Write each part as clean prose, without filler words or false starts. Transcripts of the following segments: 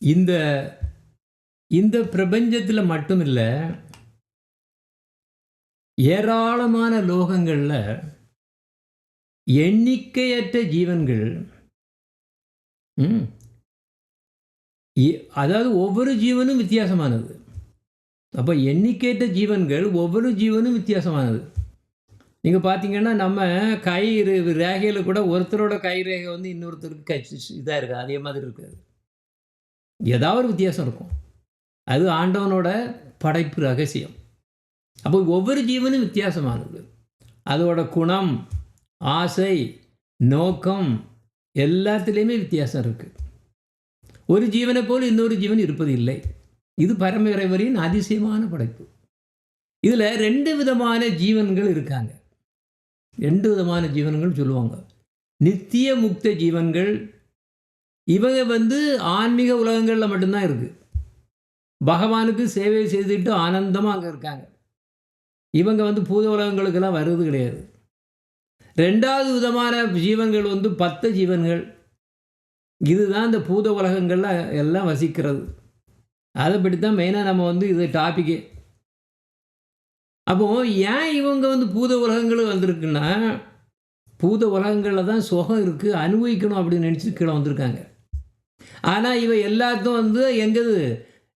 இந்த இந்த பிரபஞ்சத்தில் மட்டும் இல்லை, ஏராளமான லோகங்களில் எண்ணிக்கையற்ற ஜீவன்கள். ம், அதாவது ஒவ்வொரு ஜீவனும் வித்தியாசமானது. அப்போ எண்ணிக்கையற்ற ஜீவன்கள், ஒவ்வொரு ஜீவனும் வித்தியாசமானது. நீங்கள் பார்த்தீங்கன்னா, நம்ம கை ரேகையில் கூட ஒருத்தரோட கை ரேகை வந்து இன்னொருத்தருக்கு இதாக இருக்குது, அதே மாதிரி இருக்காது. ஏதாவது ஒரு வித்தியாசம் இருக்கும். அது ஆண்டவனோட படைப்பு ரகசியம். அப்போ ஒவ்வொரு ஜீவனும் வித்தியாசமானது. அதோட குணம், ஆசை, நோக்கம் எல்லாத்துலேயுமே வித்தியாசம் இருக்குது. ஒரு ஜீவனை போல் இன்னொரு ஜீவன் இருப்பது இல்லை. இது பரம இறைவனின் அதிசயமான படைப்பு. இதில் 2 விதமான ஜீவன்கள் இருக்காங்க. 2 விதமான ஜீவன்கள் சொல்லுவாங்க. நித்திய முக்த ஜீவன்கள். இவங்க வந்து ஆன்மீக உலகங்களில் மட்டும்தான் இருக்குது. பகவானுக்கு சேவை செய்துட்டு ஆனந்தமாக அங்கே இருக்காங்க. இவங்க வந்து பூத உலகங்களுக்கெல்லாம் வருவது கிடையாது. 2வது விதமான ஜீவன்கள் வந்து பத்த ஜீவன்கள். இதுதான் இந்த பூத உலகங்களில் எல்லாம் வசிக்கிறது. அதை பற்றி தான் மெயினாக நம்ம வந்து இது டாப்பிக்கே. அப்போது ஏன் இவங்க வந்து பூத உலகங்கள் வந்திருக்குன்னா, பூத உலகங்களில் தான் சுகம் இருக்குது, அனுபவிக்கணும் அப்படின்னு நினச்சிட்டு கீழே வந்திருக்காங்க. ஆனால் இவ எல்லாத்தும் வந்து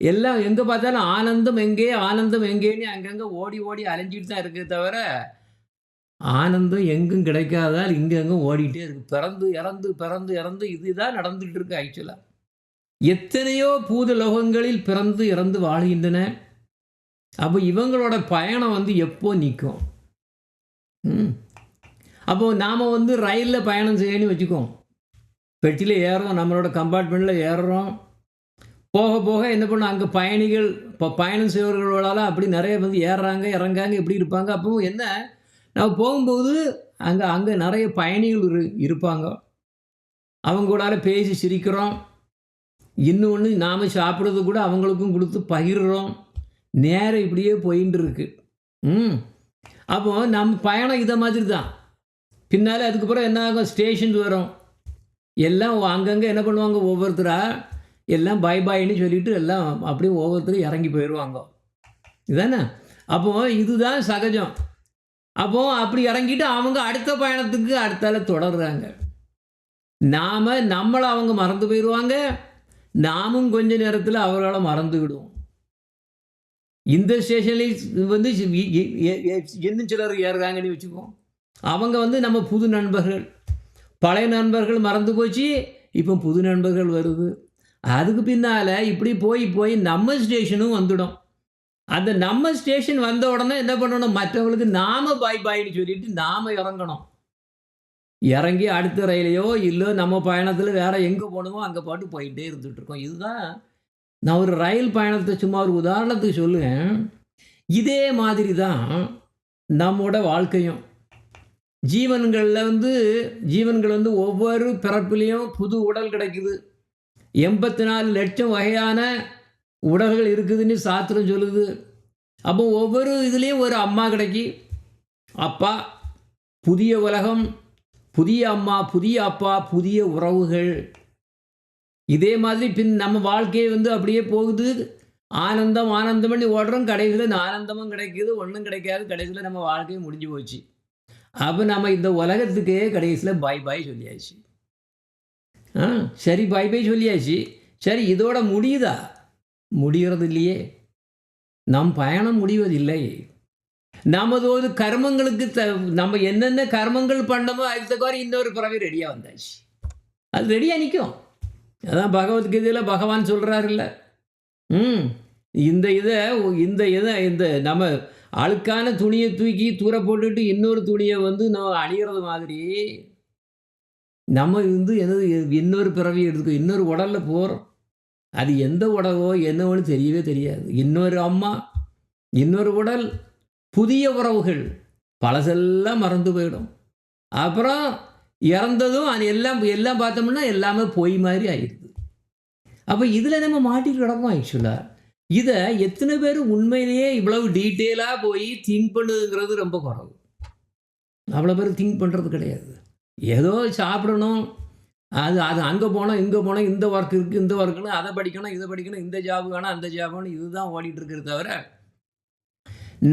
எல்லாம் எங்கே பார்த்தாலும் ஆனந்தம் எங்கே, ஆனந்தம் எங்கேன்னு அங்கங்கே ஓடி ஓடி அலைஞ்சிட்டு தான் இருக்குது தவிர, ஆனந்தம் எங்கும் கிடைக்காதால் இங்கெங்கும் ஓடிக்கிட்டே இருக்குது. பிறந்து இறந்து பிறந்து இறந்து இதுதான் நடந்துகிட்டு இருக்கு. ஆக்சுவலாக எத்தனையோ பூத லோகங்களில் பிறந்து இறந்து வாழ்கின்றன. அப்போ இவங்களோட பயணம் வந்து எப்போ நிற்கும்? அப்போது நாம் வந்து ரயிலில் பயணம் செய்யணும்னு வச்சுக்கோம். பெட்டியில் ஏறுறோம், நம்மளோட கம்பார்ட்மெண்ட்டில் ஏறுறோம். போக போக என்ன பண்ணோம், அங்கே பயணிகள், இப்போ பயணம் செய்வர்களால் அப்படி நிறைய வந்து ஏறுறாங்க இறங்காங்க இப்படி இருப்பாங்க. அப்போ என்ன, நம்ம போகும்போது அங்கே நிறைய பயணிகள் இருப்பாங்க. அவங்க கூட பேசி சிரிக்கிறோம். இன்னொன்று, நாம் சாப்பிட்றது கூட அவங்களுக்கும் கொடுத்து பகிர்றோம். நேரம் இப்படியே போயின்னு இருக்கு. அப்போது நம்ம பயணம் இதை மாதிரி தான். பின்னால் அதுக்கப்புறம் என்ன ஆகும், ஸ்டேஷன் வரும். எல்லாம் அங்கங்கே என்ன பண்ணுவாங்க, ஒவ்வொருத்தராக எல்லாம் பை பாய்ன்னு சொல்லிவிட்டு எல்லாம் அப்படியே ஒவ்வொருத்தரும் இறங்கி போயிடுவாங்க. இதுதானே? அப்போது இதுதான் சகஜம். அப்போது அப்படி இறங்கிட்டு அவங்க அடுத்த பயணத்துக்கு அடுத்தால தொடர்றாங்க. நம்மளை அவங்க மறந்து போயிடுவாங்க. நாமும் கொஞ்ச நேரத்தில் அவர்களை மறந்து விடுவோம். இந்த ஸ்டேஷன்லேயும் வந்து இன்னும் சிலர் ஏறுறாங்கன்னு வச்சுக்குவோம். அவங்க வந்து நம்ம புது நண்பர்கள். பழைய நண்பர்கள் மறந்து போச்சு, இப்போ புது நண்பர்கள் வருது. அதுக்கு பின்னால் இப்படி போய் போய் நம்ம ஸ்டேஷனும் வந்துடும். அந்த நம்ம ஸ்டேஷன் வந்த உடனே என்ன பண்ணணும், மற்றவங்களுக்கு நாம் பாய் பாய்ன்னு சொல்லிட்டு நாம் இறங்கணும். இறங்கி அடுத்த ரயிலையோ இல்லை நம்ம பயணத்தில் வேறு எங்கே போகணுமோ அங்கே பாட்டு போயிட்டே இருந்துகிட்ருக்கோம். இதுதான். நான் ஒரு ரயில் பயணத்தை சும்மா ஒரு உதாரணத்துக்கு சொல்லுவேன். இதே மாதிரி தான் நம்மோட வாழ்க்கையும். ஜீவன்கள் வந்து ஒவ்வொரு பிறப்புலேயும் புது உடல் கிடைக்குது. 84 லட்சம் வகையான உடல்கள் இருக்குதுன்னு சாஸ்திரம் சொல்லுது. அப்போ ஒவ்வொரு இதுலேயும் ஒரு அம்மா கிடைக்கி, அப்பா, புதிய உலகம், புதிய அம்மா, புதிய அப்பா, புதிய உறவுகள். இதே மாதிரி நம்ம வாழ்க்கையை வந்து அப்படியே போகுது. ஆனந்தம் ஆனந்தம் பண்ணி ஓடுறோம். கடைசியில் ஆனந்தமும் கிடைக்கிது, ஒன்றும் கிடைக்காது. கடைசியில் நம்ம வாழ்க்கையை முடிஞ்சு போச்சு. அப்போ நம்ம இந்த உலகத்துக்கே கடைசியில் பாய் பாய் சொல்லியாச்சு. சரி, பாய் பாய் சொல்லியாச்சு. சரி, இதோட முடியுதா? முடிகிறது இல்லையே. நம் பயணம் முடிவதில்லை. நமது கர்மங்களுக்கு நம்ம என்னென்ன கர்மங்கள் பண்ணமோ அதுக்கு தக்கவாறு இன்னொரு பிறவி ரெடியாக வந்தாச்சு. அது ரெடியாக நிற்கும். அதான் பகவத்கீதையில் பகவான் சொல்கிறாருல்ல, இந்த நம்ம அழுக்கான துணியை தூக்கி தூர போட்டுட்டு இன்னொரு துணியை வந்து நம்ம அணிகிறது மாதிரி நம்ம வந்து இன்னொரு பிறவி எடுத்துக்கோ, இன்னொரு உடலில் போகிறோம். அது எந்த உடலோ என்னவோன்னு தெரியவே தெரியாது. இன்னொரு அம்மா, இன்னொரு உடல், புதிய உறவுகள், பழசெல்லாம் மறந்து போயிடும். அப்புறம் இறந்ததும் அது எல்லாம் பார்த்தோம்னா எல்லாமே பொய் மாதிரி ஆகிடுது. அப்போ இதில் நம்ம மாட்டிட்டு கிடப்போம். ஆக்சுவலாக இதை எத்தனை பேர் உண்மையிலேயே இவ்வளவு டீட்டெயிலாக போய் திங்க் பண்ணுதுங்கிறது ரொம்ப குறைவு. அவ்வளோ பேர் திங்க் பண்ணுறது கிடையாது. ஏதோ சாப்பிடணும், அது அது அங்கே போனோம் இங்கே போனோம், இந்த ஒர்க் இருக்குது இந்த ஒர்க்குன்னு, அதை படிக்கணும் இதை படிக்கணும், இந்த ஜாப் வேணும் அந்த ஜாப் வேணும், இதுதான் ஓடிட்டு இருக்கிறது தவிர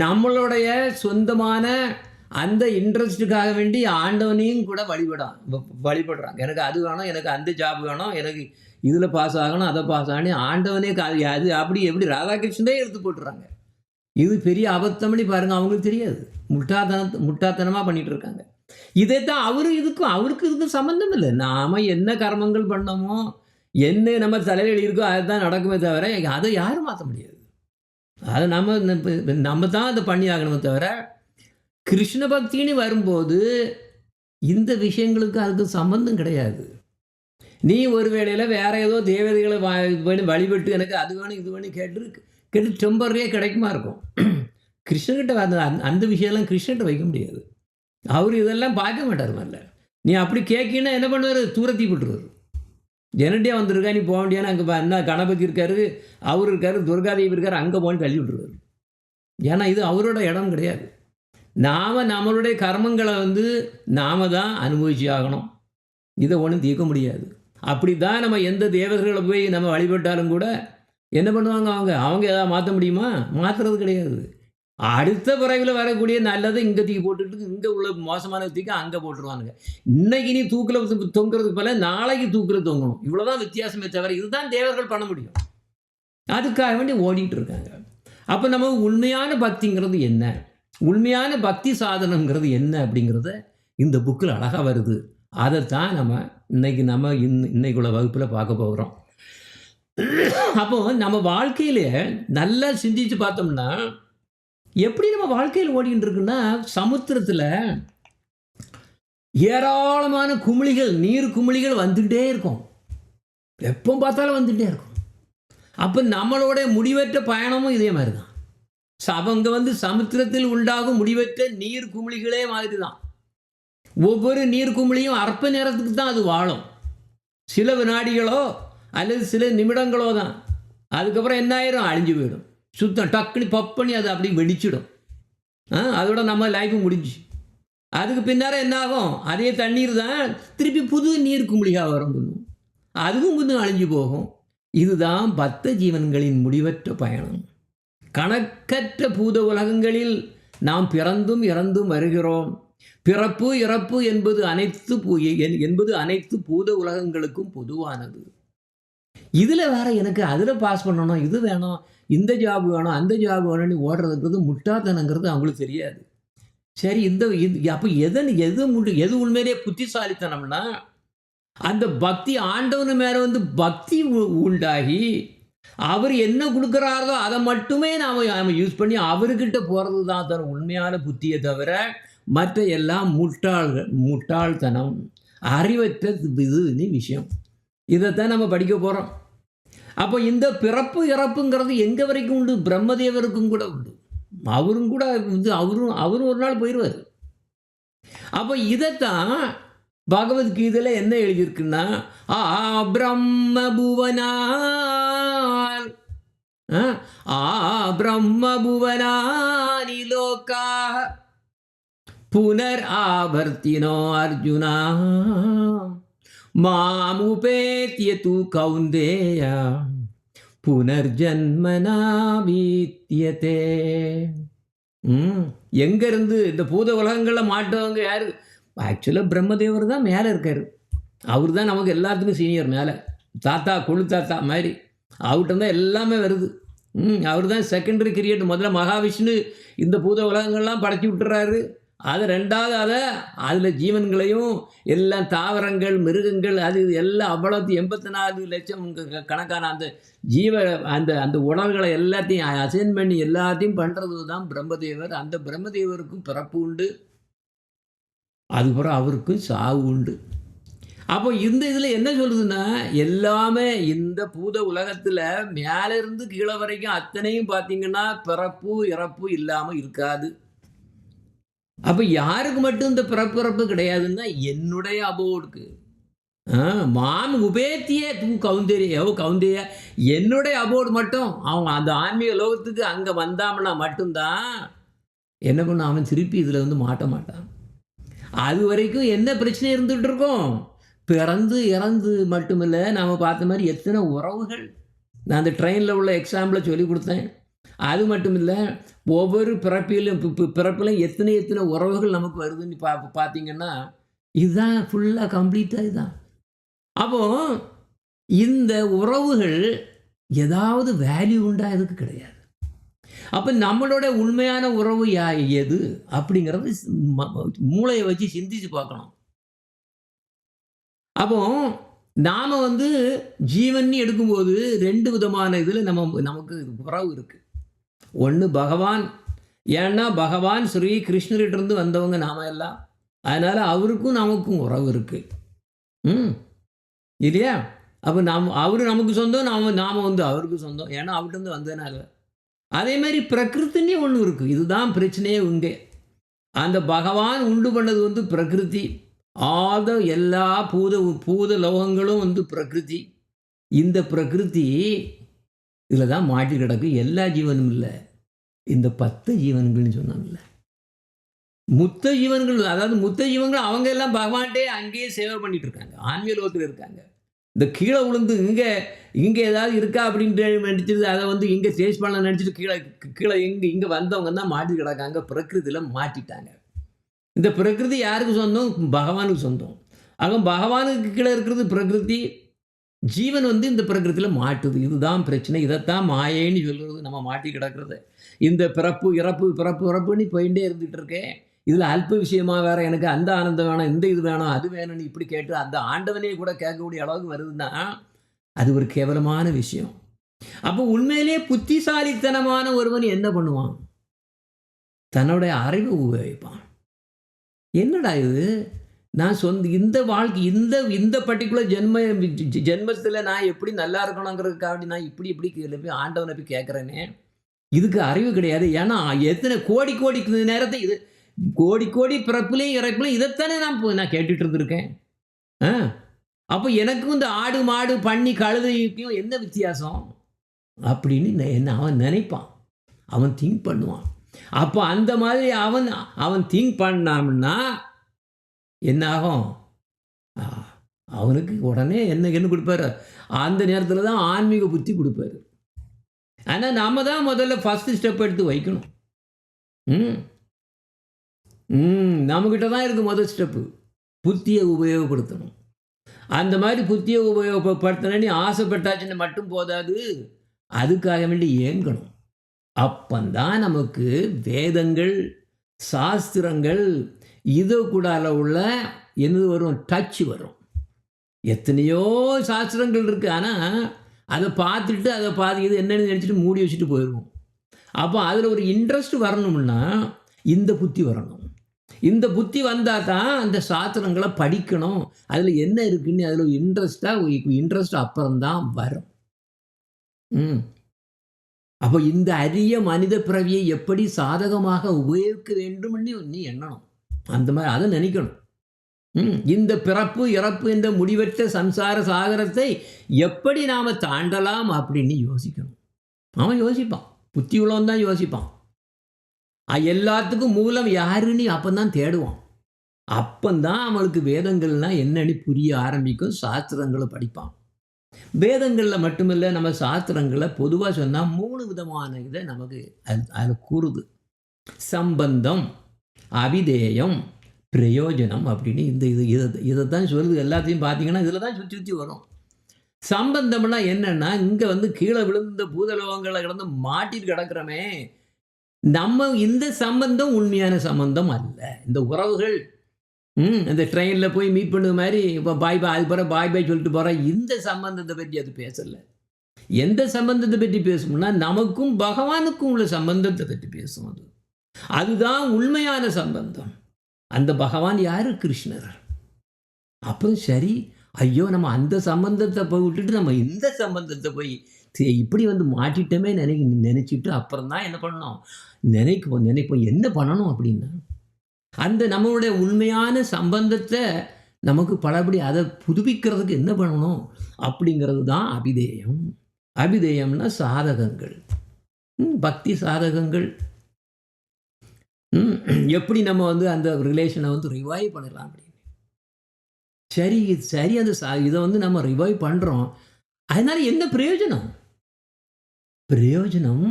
நம்மளுடைய சொந்தமான அந்த இன்ட்ரெஸ்ட்டுக்காக வேண்டி ஆண்டவனையும் கூட வழிபடுறாங்க. எனக்கு அது வேணும், எனக்கு அந்த ஜாப் வேணும், எனக்கு இதில் பாஸ் ஆகணும் அதை பாஸ் ஆகணும், ஆண்டவனே அது அப்படி எப்படி ராதாகிருஷ்ணனே எடுத்து போட்டுறாங்க. இது பெரிய அபத்தமணி பாருங்கள், அவங்களுக்கு தெரியாது. முட்டாத்தனமாக பண்ணிகிட்டு இருக்காங்க. இதைத்தான் அவருக்கு இதுக்கும் சம்மந்தம் இல்லை. நாம் என்ன கர்மங்கள் பண்ணோமோ, என்ன நம்ம தலையில் இருக்கோ அதுதான் நடக்குமே தவிர அதை யாரும் மாற்ற முடியாது. அதை நம்ம தான் அதை பண்ணி ஆகணுமே தவிர, கிருஷ்ண பக்தின்னு வரும்போது இந்த விஷயங்களுக்கு அதுக்கு சம்பந்தம் கிடையாது. நீ ஒரு வேளையில் வேற ஏதோ தேவதைகளை வழிபட்டு எனக்கு அது வேணும் இது வேணும் கேட்டு டெம்பரரியாக கிடைக்குமா இருக்கும். கிருஷ்ணகிட்ட அந்த விஷயம்லாம் கிருஷ்ணகிட்ட வைக்க முடியாது. அவர் இதெல்லாம் பார்க்க மாட்டார். வரல நீ அப்படி கேட்கின்னா என்ன பண்ணுவார், தூரத்தி போட்டுருவார். ஜெனட்டியாக வந்திருக்கா நீ போக வேண்டியான்னு, அங்கே என்ன கணபதி இருக்காரு, அவர் இருக்காரு, துர்காதேவி இருக்கார், அங்கே போன்னு தள்ளி விட்டுருவார். ஏன்னா இது அவரோட இடம் கிடையாது. நாம் நம்மளுடைய கர்மங்களை நாம் தான் அனுபவிச்சு ஆகணும். இதை ஒன்றும் தீர்க்க முடியாது. அப்படி தான் நம்ம எந்த தேவதைகளை போய் நம்ம வழிபட்டாலும் கூட என்ன பண்ணுவாங்க, அவங்க எதாவது மாற்ற முடியுமா? மாற்றுறது கிடையாது. அடுத்த பிறவியில் வரக்கூடிய நல்லதை இங்கே தூக்கி போட்டுட்டு இங்கே உள்ள மோசமான தூக்கி அங்கே போட்டுருவானுங்க. இன்னைக்கு நீ தூக்கில் தொங்குறதுக்கு போல நாளைக்கு தூக்கில் தொங்கணும். இவ்வளோதான் வித்தியாசமே தவிர இதுதான் தேவர்கள் பண்ண முடியும். அதுக்காக வேண்டி ஓடிட்டு இருக்காங்க. அப்போ நம்ம உண்மையான பக்திங்கிறது என்ன, உண்மையான பக்தி சாதனங்கிறது என்ன அப்படிங்கிறத இந்த புக்கில் அழகாக வருது. அதைத்தான் நம்ம இன்னைக்குள்ள வகுப்பில் பார்க்க போகிறோம். அப்போது நம்ம வாழ்க்கையிலே நல்லா சிந்திச்சு பார்த்தோம்னா எப்படி நம்ம வாழ்க்கையில் ஓடிக்கிட்டு இருக்குன்னா, சமுத்திரத்தில் ஏராளமான குமிழிகள், நீர் குமிழிகள் வந்துகிட்டே இருக்கும். எப்போ பார்த்தாலும் வந்துகிட்டே இருக்கும். அப்போ நம்மளோட முடிவற்ற பயணமும் இதே மாதிரி தான். அவங்க சமுத்திரத்தில் உண்டாகும் முடிவற்ற நீர் குமிழிகளே மாதிரி தான். ஒவ்வொரு நீர் குமிழியும் அற்ப நேரத்துக்கு தான் அது வாழும். சில வினாடிகளோ அல்லது சில நிமிடங்களோ தான். அதுக்கப்புறம் என்ன ஆயிரும், அழிஞ்சு போயிடும். சுத்தம் டக்குனு பப்பண்ணி அது அப்படி வெடிச்சிடும். அதோட நம்ம லைஃபு முடிஞ்சு. அதுக்கு பின்னார என்ன ஆகும், அதே தண்ணீர் தான் திருப்பி புது நீர் குமிழியாக வரும். அதுவும் கொஞ்சம் அழிஞ்சு போகும். இதுதான் பத்த ஜீவன்களின் முடிவற்ற பயணம். கணக்கற்ற பூத உலகங்களில் நாம் பிறந்தும் இறந்தும் வருகிறோம். பிறப்பு இறப்பு என்பது அனைத்து பூத உலகங்களுக்கும் பொதுவானது. இதில் வேற எனக்கு அதில் பாஸ் பண்ணணும், இது வேணும், இந்த ஜாப் வேணும், அந்த ஜாப் வேணும்னு ஓடுறதுங்கிறது முட்டாள்தனங்கிறது அவங்களுக்கு தெரியாது. சரி, அப்போ எது உண்மையிலேயே புத்திசாலித்தனம்னா, அந்த பக்தி ஆண்டவனு மேலே பக்தி உண்டாகி அவர் என்ன கொடுக்குறாரோ அதை மட்டுமே நாம் யூஸ் பண்ணி அவர்கிட்ட போகிறது தான் தர உண்மையான புத்தியை தவிர மற்ற எல்லாம் முட்டாள்தனம், அறிவற்ற இது விஷயம். இதைத்தான் நம்ம படிக்க போகிறோம். அப்போ இந்த பிறப்பு இறப்புங்கிறது எங்கே வரைக்கும் உண்டு, பிரம்மதேவருக்கும் கூட உண்டு. அவரும் கூட அவரும் ஒரு நாள் போயிடுவார். அப்போ இதைத்தான் பகவத்கீதையில் என்ன எழுதியிருக்குன்னா, பிரம்ம புவனால் பிரம்ம புவனானி லோகா புனர் ஆவர்த்தினோ அர்ஜுனா மாமுபேத்ய தூ கௌந்தேய புனர்ஜன்மனா வீத்யதே. எங்கேருந்து இந்த பூத உலகங்களில் மாட்டவங்க யார்? ஆக்சுவலாக பிரம்மதேவர் தான் மேலே இருக்கார். அவர் தான் நமக்கு எல்லாத்துக்கும் சீனியர். மேலே தாத்தா கொழு தாத்தா மாதிரி அவர்கிட்ட தான் எல்லாமே வருது. அவர் தான் செகண்டரி கிரியேட். முதல்ல மகாவிஷ்ணு இந்த பூத உலகங்கள்லாம் படைச்சி விட்டுறாரு. அது ரெண்டாவது அதில் ஜீவன்களையும் எல்லாம் தாவரங்கள் மிருகங்கள் அது எல்லாம் அவ்வளோத்தையும் 84 லட்சம் கணக்கான அந்த உடல்களை எல்லாத்தையும் அசைன் பண்ணி எல்லாத்தையும் பண்ணுறது தான் பிரம்மதேவர். அந்த பிரம்மதேவருக்கும் பிறப்பு உண்டு, அதுக்கப்புறம் அவருக்கும் சாவு உண்டு. அப்போ இந்த இதில் என்ன சொல்லுதுன்னா, எல்லாமே இந்த பூத உலகத்தில் மேலேருந்து கீழே வரைக்கும் அத்தனையும் பார்த்தீங்கன்னா பிறப்பு இறப்பு இல்லாமல் இருக்காது. அப்போ யாருக்கு மட்டும் இந்த பிறப்பு கிடையாதுன்னா, என்னுடைய அபோடுக்கு மாம் உபேத்திய தூ கவுந்தேய என்னுடைய அபோடு மட்டும் அவன் அந்த ஆன்மீக லோகத்துக்கு அங்கே வந்தாம்னா மட்டும்தான் என்ன பண்ண, அவன் திருப்பி இதில் மாட்ட மாட்டான். அது வரைக்கும் என்ன பிரச்சனை இருந்துகிட்டு இருக்கும், பிறந்து இறந்து மட்டுமில்ல, நாம பார்த்த மாதிரி எத்தனை உறவுகள். நான் அந்த ட்ரெயினில் உள்ள எக்ஸாம்பிள சொல்லிக் கொடுத்தேன். அது மட்டும் இல்ல, ஒவ்வொரு பிறப்பிலும் பிறப்பிலும் எத்தனை எத்தனை உறவுகள் நமக்கு வருதுன்னு பார்த்தீங்கன்னா, இதுதான் ஃபுல்லா கம்ப்ளீட்டா இதுதான். அப்போ இந்த உறவுகள் ஏதாவது வேல்யூ உண்டா? எதுக்கு கிடையாது. அப்ப நம்மளோட உண்மையான உறவு எது? அப்படிங்கிறது மூளைய வச்சு சிந்திச்சு பார்க்கணும். அப்போ நாம ஜீவன்னு எடுக்கும்போது 2 விதமான இதுல நமக்கு உறவு இருக்கு. ஒண்ணு பகவான். ஏன்னா பகவான் ஸ்ரீ கிருஷ்ணரிடமிருந்து வந்தவங்க நாம எல்லாம். அதனால அவருக்கும் நமக்கும் உறவு இருக்கு. இல்லையா? அப்ப அவரு நமக்கு சொந்தம், நாம அவருக்கு சொந்தம். ஏன்னா அவர்கிட்ட வந்ததுனால. அதே மாதிரி பிரகிருத்தினே ஒண்ணு இருக்கு. இதுதான் பிரச்சனையே இங்கே. அந்த பகவான் உண்டு பண்ணது பிரகிருதி. எல்லா பூத லோகங்களும் பிரகிருதி. இந்த பிரகிருதி இதில் தான் மாட்டி கிடக்கு. எல்லா ஜீவனும் இல்லை. இந்த 10 ஜீவன்கள்னு சொன்னாங்கல்ல, முத்த ஜீவன்கள். அதாவது முத்த ஜீவன்கள் அவங்க எல்லாம் பகவான்கிட்டே அங்கேயே சேவை பண்ணிட்டு இருக்காங்க. ஆன்மீக லோகத்தில் இருக்காங்க. இந்த கீழே விழுந்து இங்கே ஏதாவது இருக்கா அப்படின்ட்டு நினச்சிட்டு அதை இங்கே சேஸ் பண்ண நினச்சிட்டு கீழே இங்கே வந்தவங்க தான் மாட்டி கிடக்காங்க. பிரகிருதியில் மாட்டிட்டாங்க. இந்த பிரகிருதி யாருக்கு சொந்தம்? பகவானுக்கு சொந்தம். ஆக பகவானுக்கு கீழே இருக்கிறது பிரகிருதி. ஜீவன் இந்த பிரகிருதியில் மாட்டுது. இதுதான் பிரச்சனை. இதைத்தான் மாயைன்னு சொல்கிறது. நம்ம மாட்டி கிடக்கிறது. இந்த பிறப்பு இறப்புன்னு போயிட்டே இருந்துகிட்டு இருக்கேன். இதில் அல்ப விஷயமா வேற எனக்கு அந்த ஆனந்தம் வேணும், இந்த இது வேணும், அது வேணும்னு இப்படி கேட்டு அந்த ஆண்டவனே கூட கேட்கக்கூடிய அளவுக்கு வருதுன்னா அது ஒரு கேவலமான விஷயம். அப்போ உண்மையிலேயே புத்திசாலித்தனமான ஒருவன் என்ன பண்ணுவான்? தன்னுடைய அறிவை உபயோகிப்பான். என்னடா இது, நான் இந்த வாழ்க்கை இந்த பர்டிகுலர் ஜென்மத்தில் நான் எப்படி நல்லா இருக்கணுங்கிறதுக்காக நான் இப்படி போய் ஆண்டவனை போய் கேட்குறேனே, இதுக்கு அறிவு கிடையாது. ஏன்னா எத்தனை கோடி நேரத்தை இது கோடி பிறப்புலையும் இறப்புலையும் இதைத்தானே நான் கேட்டுட்டு இருந்திருக்கேன். அப்போ எனக்கும் இந்த ஆடு மாடு பண்ணி கழுதைக்கும் என்ன வித்தியாசம் அப்படின்னு அவன் நினைப்பான். அவன் திங்க் பண்ணுவான். அப்போ அந்த மாதிரி அவன் திங்க் பண்ணாம்னா என்ன ஆகும்? அவனுக்கு உடனே என்ன கொடுப்பாரு? அந்த நேரத்தில் தான் ஆன்மீக புத்தி கொடுப்பாரு. ஆனால் நாம தான் முதல்ல ஃபர்ஸ்ட் ஸ்டெப் எடுத்து வைக்கணும். நம்மக்கிட்ட தான் இருக்குது முதல் ஸ்டெப்பு. புத்தியை உபயோகப்படுத்தணும். அந்த மாதிரி புத்தியை உபயோகப்படுத்தணும்னு ஆசைப்பட்டாச்சுன்னு மட்டும் போதாது, அதுக்காக வேண்டி ஏங்கணும். அப்பந்தான் நமக்கு வேதங்கள், சாஸ்திரங்கள் இது கூட உள்ள என்னது வரும்? டச் வரும். எத்தனையோ சாஸ்திரங்கள் இருக்குது. ஆனால் அதை பார்த்துட்டு இது என்னென்னு நினச்சிட்டு மூடி வச்சுட்டு போயிடுவோம். அப்போ அதில் ஒரு இன்ட்ரெஸ்ட் வரணும்னா இந்த புத்தி வரணும். இந்த புத்தி வந்தால் தான் அந்த சாஸ்திரங்களை படிக்கணும், அதில் என்ன இருக்குன்னு அதில் இன்ட்ரெஸ்ட் அப்புறம்தான் வரும். அப்போ இந்த அரிய மனித பிறவியை எப்படி சாதகமாக உபயோகிக்க வேண்டும் நீ எண்ணணும். அந்த மாதிரி அதை நினைக்கணும். இந்த பிறப்பு இறப்பு என்ற முடிவற்ற சம்சார சாகரத்தை எப்படி நாம் தாண்டலாம் அப்படின்னு யோசிக்கணும். அவன் யோசிப்பான். புத்தி உள்ளவன் தான் யோசிப்பான். எல்லாத்துக்கும் மூலம் யாருன்னு அப்பந்தான் தேடுவான். அப்பந்தான் அவனுக்கு வேதங்கள்லாம் என்னன்னு புரிய ஆரம்பிக்கும். சாஸ்திரங்களை படிப்பான். வேதங்களில் மட்டுமில்லை, நம்ம சாஸ்திரங்களை பொதுவாக சொன்னால் 3 விதமான இதை நமக்கு அதில் கூறுது. சம்பந்தம், அபிதேயம், பிரயோஜனம் அப்படின்னு இதை தான் சொல்லுது. எல்லாத்தையும் பார்த்தீங்கன்னா இதில் தான் சுற்றி வரும். சம்பந்தம்னா என்னன்னா, இங்கே கீழே விழுந்த பூதலோகங்களை கிடந்து மாட்டிட்டு கிடக்கிறோமே, நம்ம இந்த சம்பந்தம் உண்மையான சம்பந்தம் அல்ல. இந்த உறவுகள் இந்த ட்ரெயினில் போய் மீட் பண்ணது மாதிரி இப்போ பாய் அது பிறகு பாய் சொல்லிட்டு போகிறேன், இந்த சம்பந்தத்தை பற்றி அது பேசலை. எந்த சம்பந்தத்தை பற்றி பேசும்னா நமக்கும் பகவானுக்கும் உள்ள சம்பந்தத்தை பற்றி பேசும். அதுதான் உண்மையான சம்பந்தம். அந்த பகவான் யாரு? கிருஷ்ணர். அப்புறம் சரி, ஐயோ நம்ம அந்த சம்பந்தத்தை போய் விட்டுட்டு நம்ம இந்த சம்பந்தத்தை போய் இப்படி மாட்டிட்டோமே நினைச்சிட்டு அப்புறம் தான் என்ன பண்ணணும்? நினைப்போம் என்ன பண்ணணும் அப்படின்னா, அந்த நம்மளுடைய உண்மையான சம்பந்தத்தை நமக்கு பலபடி அதை புதுப்பிக்கிறதுக்கு என்ன பண்ணணும் அப்படிங்கிறது தான் அபிதேயம். அபிதேயம்னா சாதகங்கள், பக்தி சாதகங்கள். எப்படி நம்ம அந்த ரிலேஷனை ரிவைவ் பண்ணலாம் அப்படின்னு. சரி சரி அந்த இதை வந்து நம்ம ரிவைவ் பண்ணுறோம். அதனால என்ன பிரயோஜனம்? பிரயோஜனம்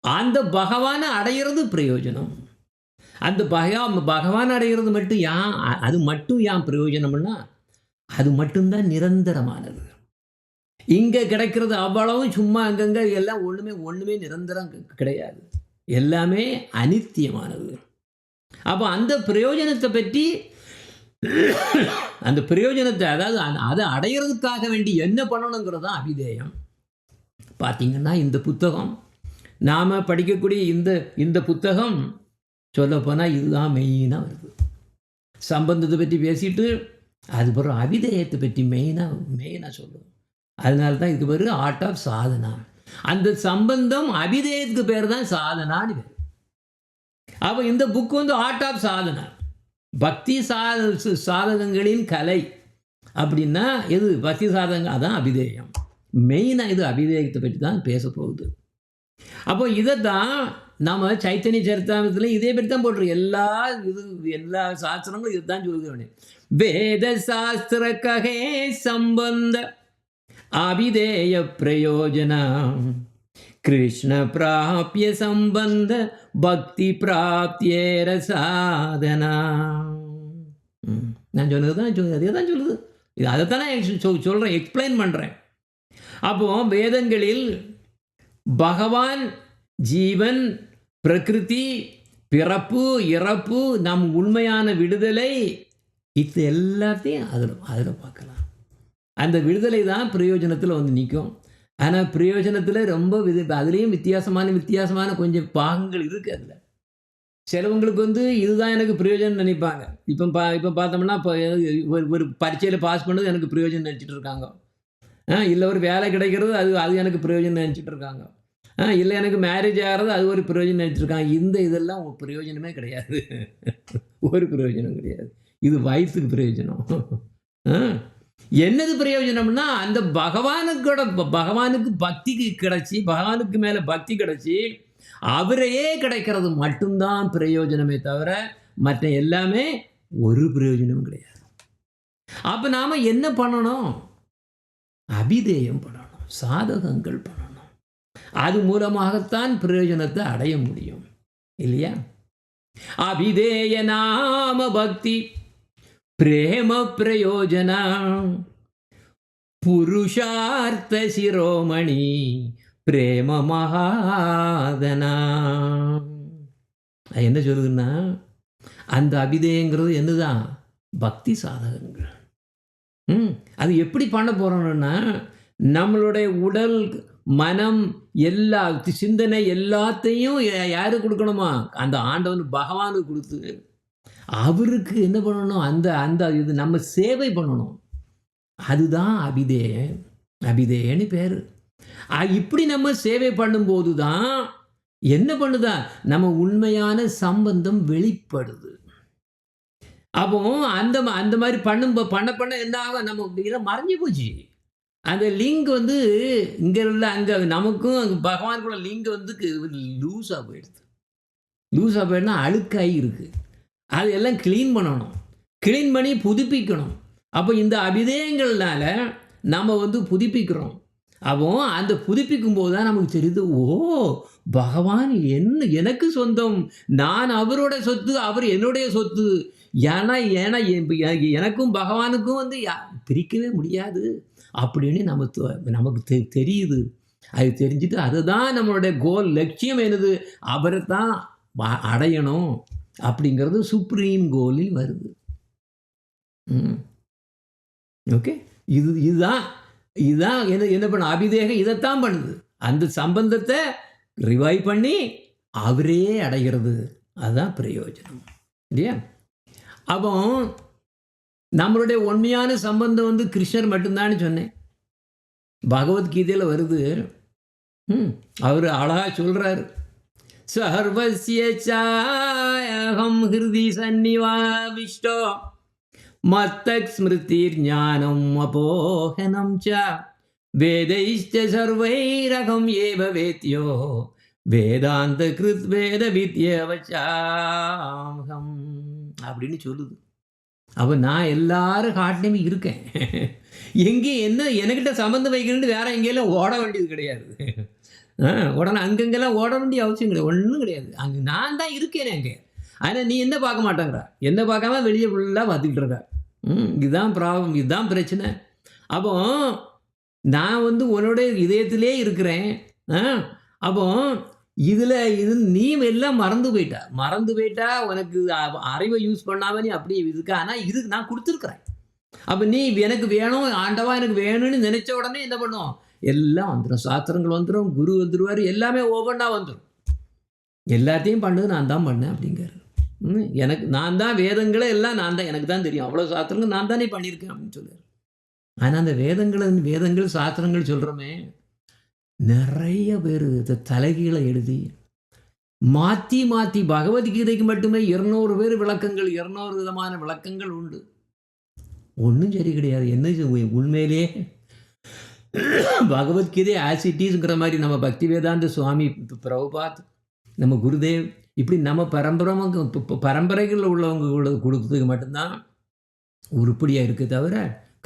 அந்த பகவானை அடையிறது பிரயோஜனம். அந்த பகவான் அடைகிறது மட்டும் அது மட்டும் பிரயோஜனம்னா அது மட்டும்தான் நிரந்தரமானது. இங்க கிடைக்கிறது அவ்வளவும் சும்மா அங்கங்க எல்லாம் ஒண்ணுமே நிரந்தரம் கிடையாது. எல்லாமே அனித்தியமானது. அப்ப அந்த பிரயோஜனத்தை பற்றி அந்த பிரயோஜனத்தை அதாவது அதை அடையிறதுக்காக வேண்டி என்ன பண்ணணுங்கிறது தான் அபிதேயம். பார்த்தீங்கன்னா இந்த புத்தகம் நாம படிக்கக்கூடிய இந்த புத்தகம் சொல்லப்போனால் இதுதான் மெயினாக வருது. சம்பந்தத்தை பற்றி பேசிட்டு அதுக்கப்புறம் அபிதேயத்தை பற்றி மெயினாக சொல்லுவோம். அதனால தான் இதுக்கு பேர் ஆர்ட் ஆஃப் சாதனா. அந்த சம்பந்தம் அபிதேயத்துக்கு பேர் தான் சாதனான்னு பேர். அப்போ இந்த புக் வந்து ஆர்ட் ஆஃப் சாதனா, பக்தி சாதகங்களின் கலை அப்படின்னா எது பக்தி சாதகம், அதான் அபிதேயம். மெயினாக இது அபிதேயத்தை பற்றி தான் பேச போகுது. அப்போ இதை தான் நம்ம சைத்தன்ய சரித்தாமிரத்தில் இதே பற்றி தான் போட்டுருக்கோம். எல்லா சாஸ்திரங்களும் இது தான் சொல்லுது. வேத சாஸ்திர ககே சம்பந்த அபிதேய பிரயோஜன கிருஷ்ண பிராபிய சம்பந்த பக்தி பிராப்தியேர சாதனா. நான் சொன்னது தான் அதே தான் சொல்லுது. அதை தான் நான் சொல்கிறேன், எக்ஸ்பிளைன் பண்ணுறேன். அப்போ வேதங்களில் பகவான், ஜீவன், பிரகிருதி, பிறப்பு, இறப்பு, நம் உண்மையான விடுதலை, இது எல்லாத்தையும் அதில் பார்க்கலாம். அந்த விடுதலை தான் பிரயோஜனத்தில் வந்து நிற்கும். ஆனால் பிரயோஜனத்தில் ரொம்ப அதுலேயும் வித்தியாசமான கொஞ்சம் பாகங்கள் இருக்குது. அதில் சிலவங்களுக்கு வந்து இதுதான் எனக்கு பிரயோஜனம் நினைப்பாங்க. இப்போ பார்த்தோம்னா இப்போ ஒரு பரீட்சையில் பாஸ் பண்ணது எனக்கு பிரயோஜனம் நினச்சிட்டு இருக்காங்க. இல்லை ஒரு வேலை கிடைக்கிறது அது எனக்கு பிரயோஜனம் நினச்சிட்டு இருக்காங்க. இல்லை எனக்கு மேரேஜ் ஆகிறது அது ஒரு பிரயோஜனம் நினச்சிருக்காங்க. இதெல்லாம் பிரயோஜனமே கிடையாது. ஒரு பிரயோஜனம் கிடையாது. இது வயசுக்கு பிரயோஜனம். என்னது பிரயோஜனம்னா அந்த பகவானுக்கு பக்திக்கு கிடைச்சி, பகவானுக்கு மேலே பக்தி கிடைச்சி அவரையே கிடைக்கிறது மட்டும்தான் பிரயோஜனமே தவிர மற்ற எல்லாமே ஒரு பிரயோஜனமும் கிடையாது. அப்போ நாம் என்ன பண்ணணும்? அபிதேயம் பண்ணணும், சாதகங்கள் பண்ணணும். அது மூலமாகத்தான் பிரயோஜனத்தை அடைய முடியும், இல்லையா? அபிதேய நாம பக்தி பிரேம பிரயோஜன புருஷார்த்த சிரோமணி பிரேம மகாதனா. என்ன சொல்லுதுன்னா அந்த அபிதேயங்கிறது என்னதான்? பக்தி சாதகங்கள். அது எப்படி பண்ண போறோம்னா நம்மளுடைய உடல், மனம், எல்லா சிந்தனை எல்லாத்தையும் யாருக்கு கொடுக்கணுமா? அந்த ஆண்டவன் பகவானுக்கு கொடுத்து அவருக்கு என்ன பண்ணணும்? அந்த இது நம்ம சேவை பண்ணணும். அதுதான் அபிதேயன்னு பேர். இப்படி நம்ம சேவை பண்ணும்போது தான் என்ன பண்ணுதா? நம்ம உண்மையான சம்பந்தம் வெளிப்படுது. அப்போ அந்த மாதிரி பண்ண என்ன ஆகும்? நம்ம இதெல்லாம் மறைஞ்சு போச்சு. அந்த லிங்க் வந்து இங்க உள்ள அங்கே நமக்கும் பகவானுக்குள்ள லிங்க் வந்து லூஸாக போயிடுதுன்னா அழுக்காகி இருக்கு. அது எல்லாம் க்ளீன் பண்ணணும், க்ளீன் பண்ணி புதுப்பிக்கணும். அப்போ இந்த அபிதேயங்கள்னால நம்ம வந்து புதுப்பிக்கிறோம். அப்போ அந்த புதுப்பிக்கும் போது தான் நமக்கு தெரியுது, ஓ பகவான் எனக்கு சொந்தம், நான் அவரோட சொத்து, அவர் என்னுடைய சொத்து. ஏன்னா எனக்கும் பகவானுக்கும் வந்து பிரிக்கவே முடியாது அப்படின்னு நமக்கு தெரியுது. அது தெரிஞ்சுட்டு அதுதான் நம்மளுடைய கோல், லட்சியம் என்னது? அவரை தான் அடையணும் அப்படிங்கிறது சுப்ரீம் கோலில் வருது. ஓகே, இதுதான் என்ன பண்ண அபிதேகம் இதைத்தான் பண்ணுது. அந்த சம்பந்தத்தை ரிவைவ் பண்ணி அவரே அடைகிறது. அதுதான் பிரயோஜனம், இல்லையா? அப்போ நம்மளுடைய உண்மையான சம்பந்தம் வந்து கிருஷ்ணர் மட்டும்தான் சொன்னேன். பகவத்கீதையில் வருது. அவர் அழகா சொல்றாரு, சர்வஸ்ய சாயம் ஹிருதி சன்னிவாவிஷ்டோ மத்தக் ஸ்மிருதிர் ஞானம் அபோஹனம் ச வேதைஷ்ட சர்வைரகம் ஏவ வேத்யோ வேதாந்த கிருத் வேத வித்யவச்சாம் அப்படின்னு சொல்லுது. அப்போ நான் எல்லாரும் காட்டிலையுமே இருக்கேன். எங்கே என்ன எனக்கிட்ட சம்மந்தம் வைக்கணும்னு வேற எங்கேயும் ஓட வேண்டியது கிடையாது. உடனே அங்கங்கெல்லாம் ஓட வேண்டிய அவசியம் கிடையாது. ஒன்றும் கிடையாது. அங்கே நான் தான் இருக்கேனே அங்கே. ஆனால் நீ என்ன பார்க்க மாட்டேங்கிற. என்ன பார்க்காம வெளியே ஃபுல்லாக பார்த்துக்கிட்டு இருக்க. இதுதான் ப்ராப்ளம், இதுதான் பிரச்சனை. அப்போ நான் வந்து உன்னோட இதயத்திலே இருக்கிறேன். அப்போ இதில் நீ எல்லாம் மறந்து போயிட்டா உனக்கு அறிவை யூஸ் பண்ணாமல் நீ அப்படியே இதுக்கு. ஆனால் இதுக்கு நான் கொடுத்துருக்குறேன். அப்போ நீ எனக்கு வேணும் ஆண்டவா எனக்கு வேணும்னு நினைச்ச உடனே என்ன பண்ணுவோம், எல்லாம் வந்துடும். சாஸ்திரங்கள் வந்துடும், குரு வந்துடுவார், எல்லாமே ஒவ்வொன்றா வந்துடும். எல்லாத்தையும் பண்ணது நான் தான் பண்ணேன் அப்படிங்கிறார். எனக்கு நான் தான் வேதங்களை எல்லாம் நான் தான், எனக்கு தான் தெரியும், அவ்வளோ சாஸ்திரங்கள் நான் தானே பண்ணியிருக்கேன் அப்படின்னு சொல்லுவார். ஆனால் அந்த வேதங்கள் சாஸ்திரங்கள் சொல்கிறோமே, நிறைய பேர் இதை தலைகீழை எழுதி மாற்றி பகவத்கீதைக்கு மட்டுமே 200 பேர் விளக்கங்கள், 200 விதமான விளக்கங்கள் உண்டு. ஒன்றும் சரி கிடையாது. என்ன உண்மையிலே பகவத்கீதை ஆசிட்டிஸ்ங்கிற மாதிரி நம்ம பக்தி வேதாந்த சுவாமி பிரபுபாத், நம்ம குருதேவ், இப்படி நம்ம பரம்பரைகளில் உள்ளவங்க கொடுத்ததுக்கு மட்டும்தான் உருப்படியாக இருக்க தவிர,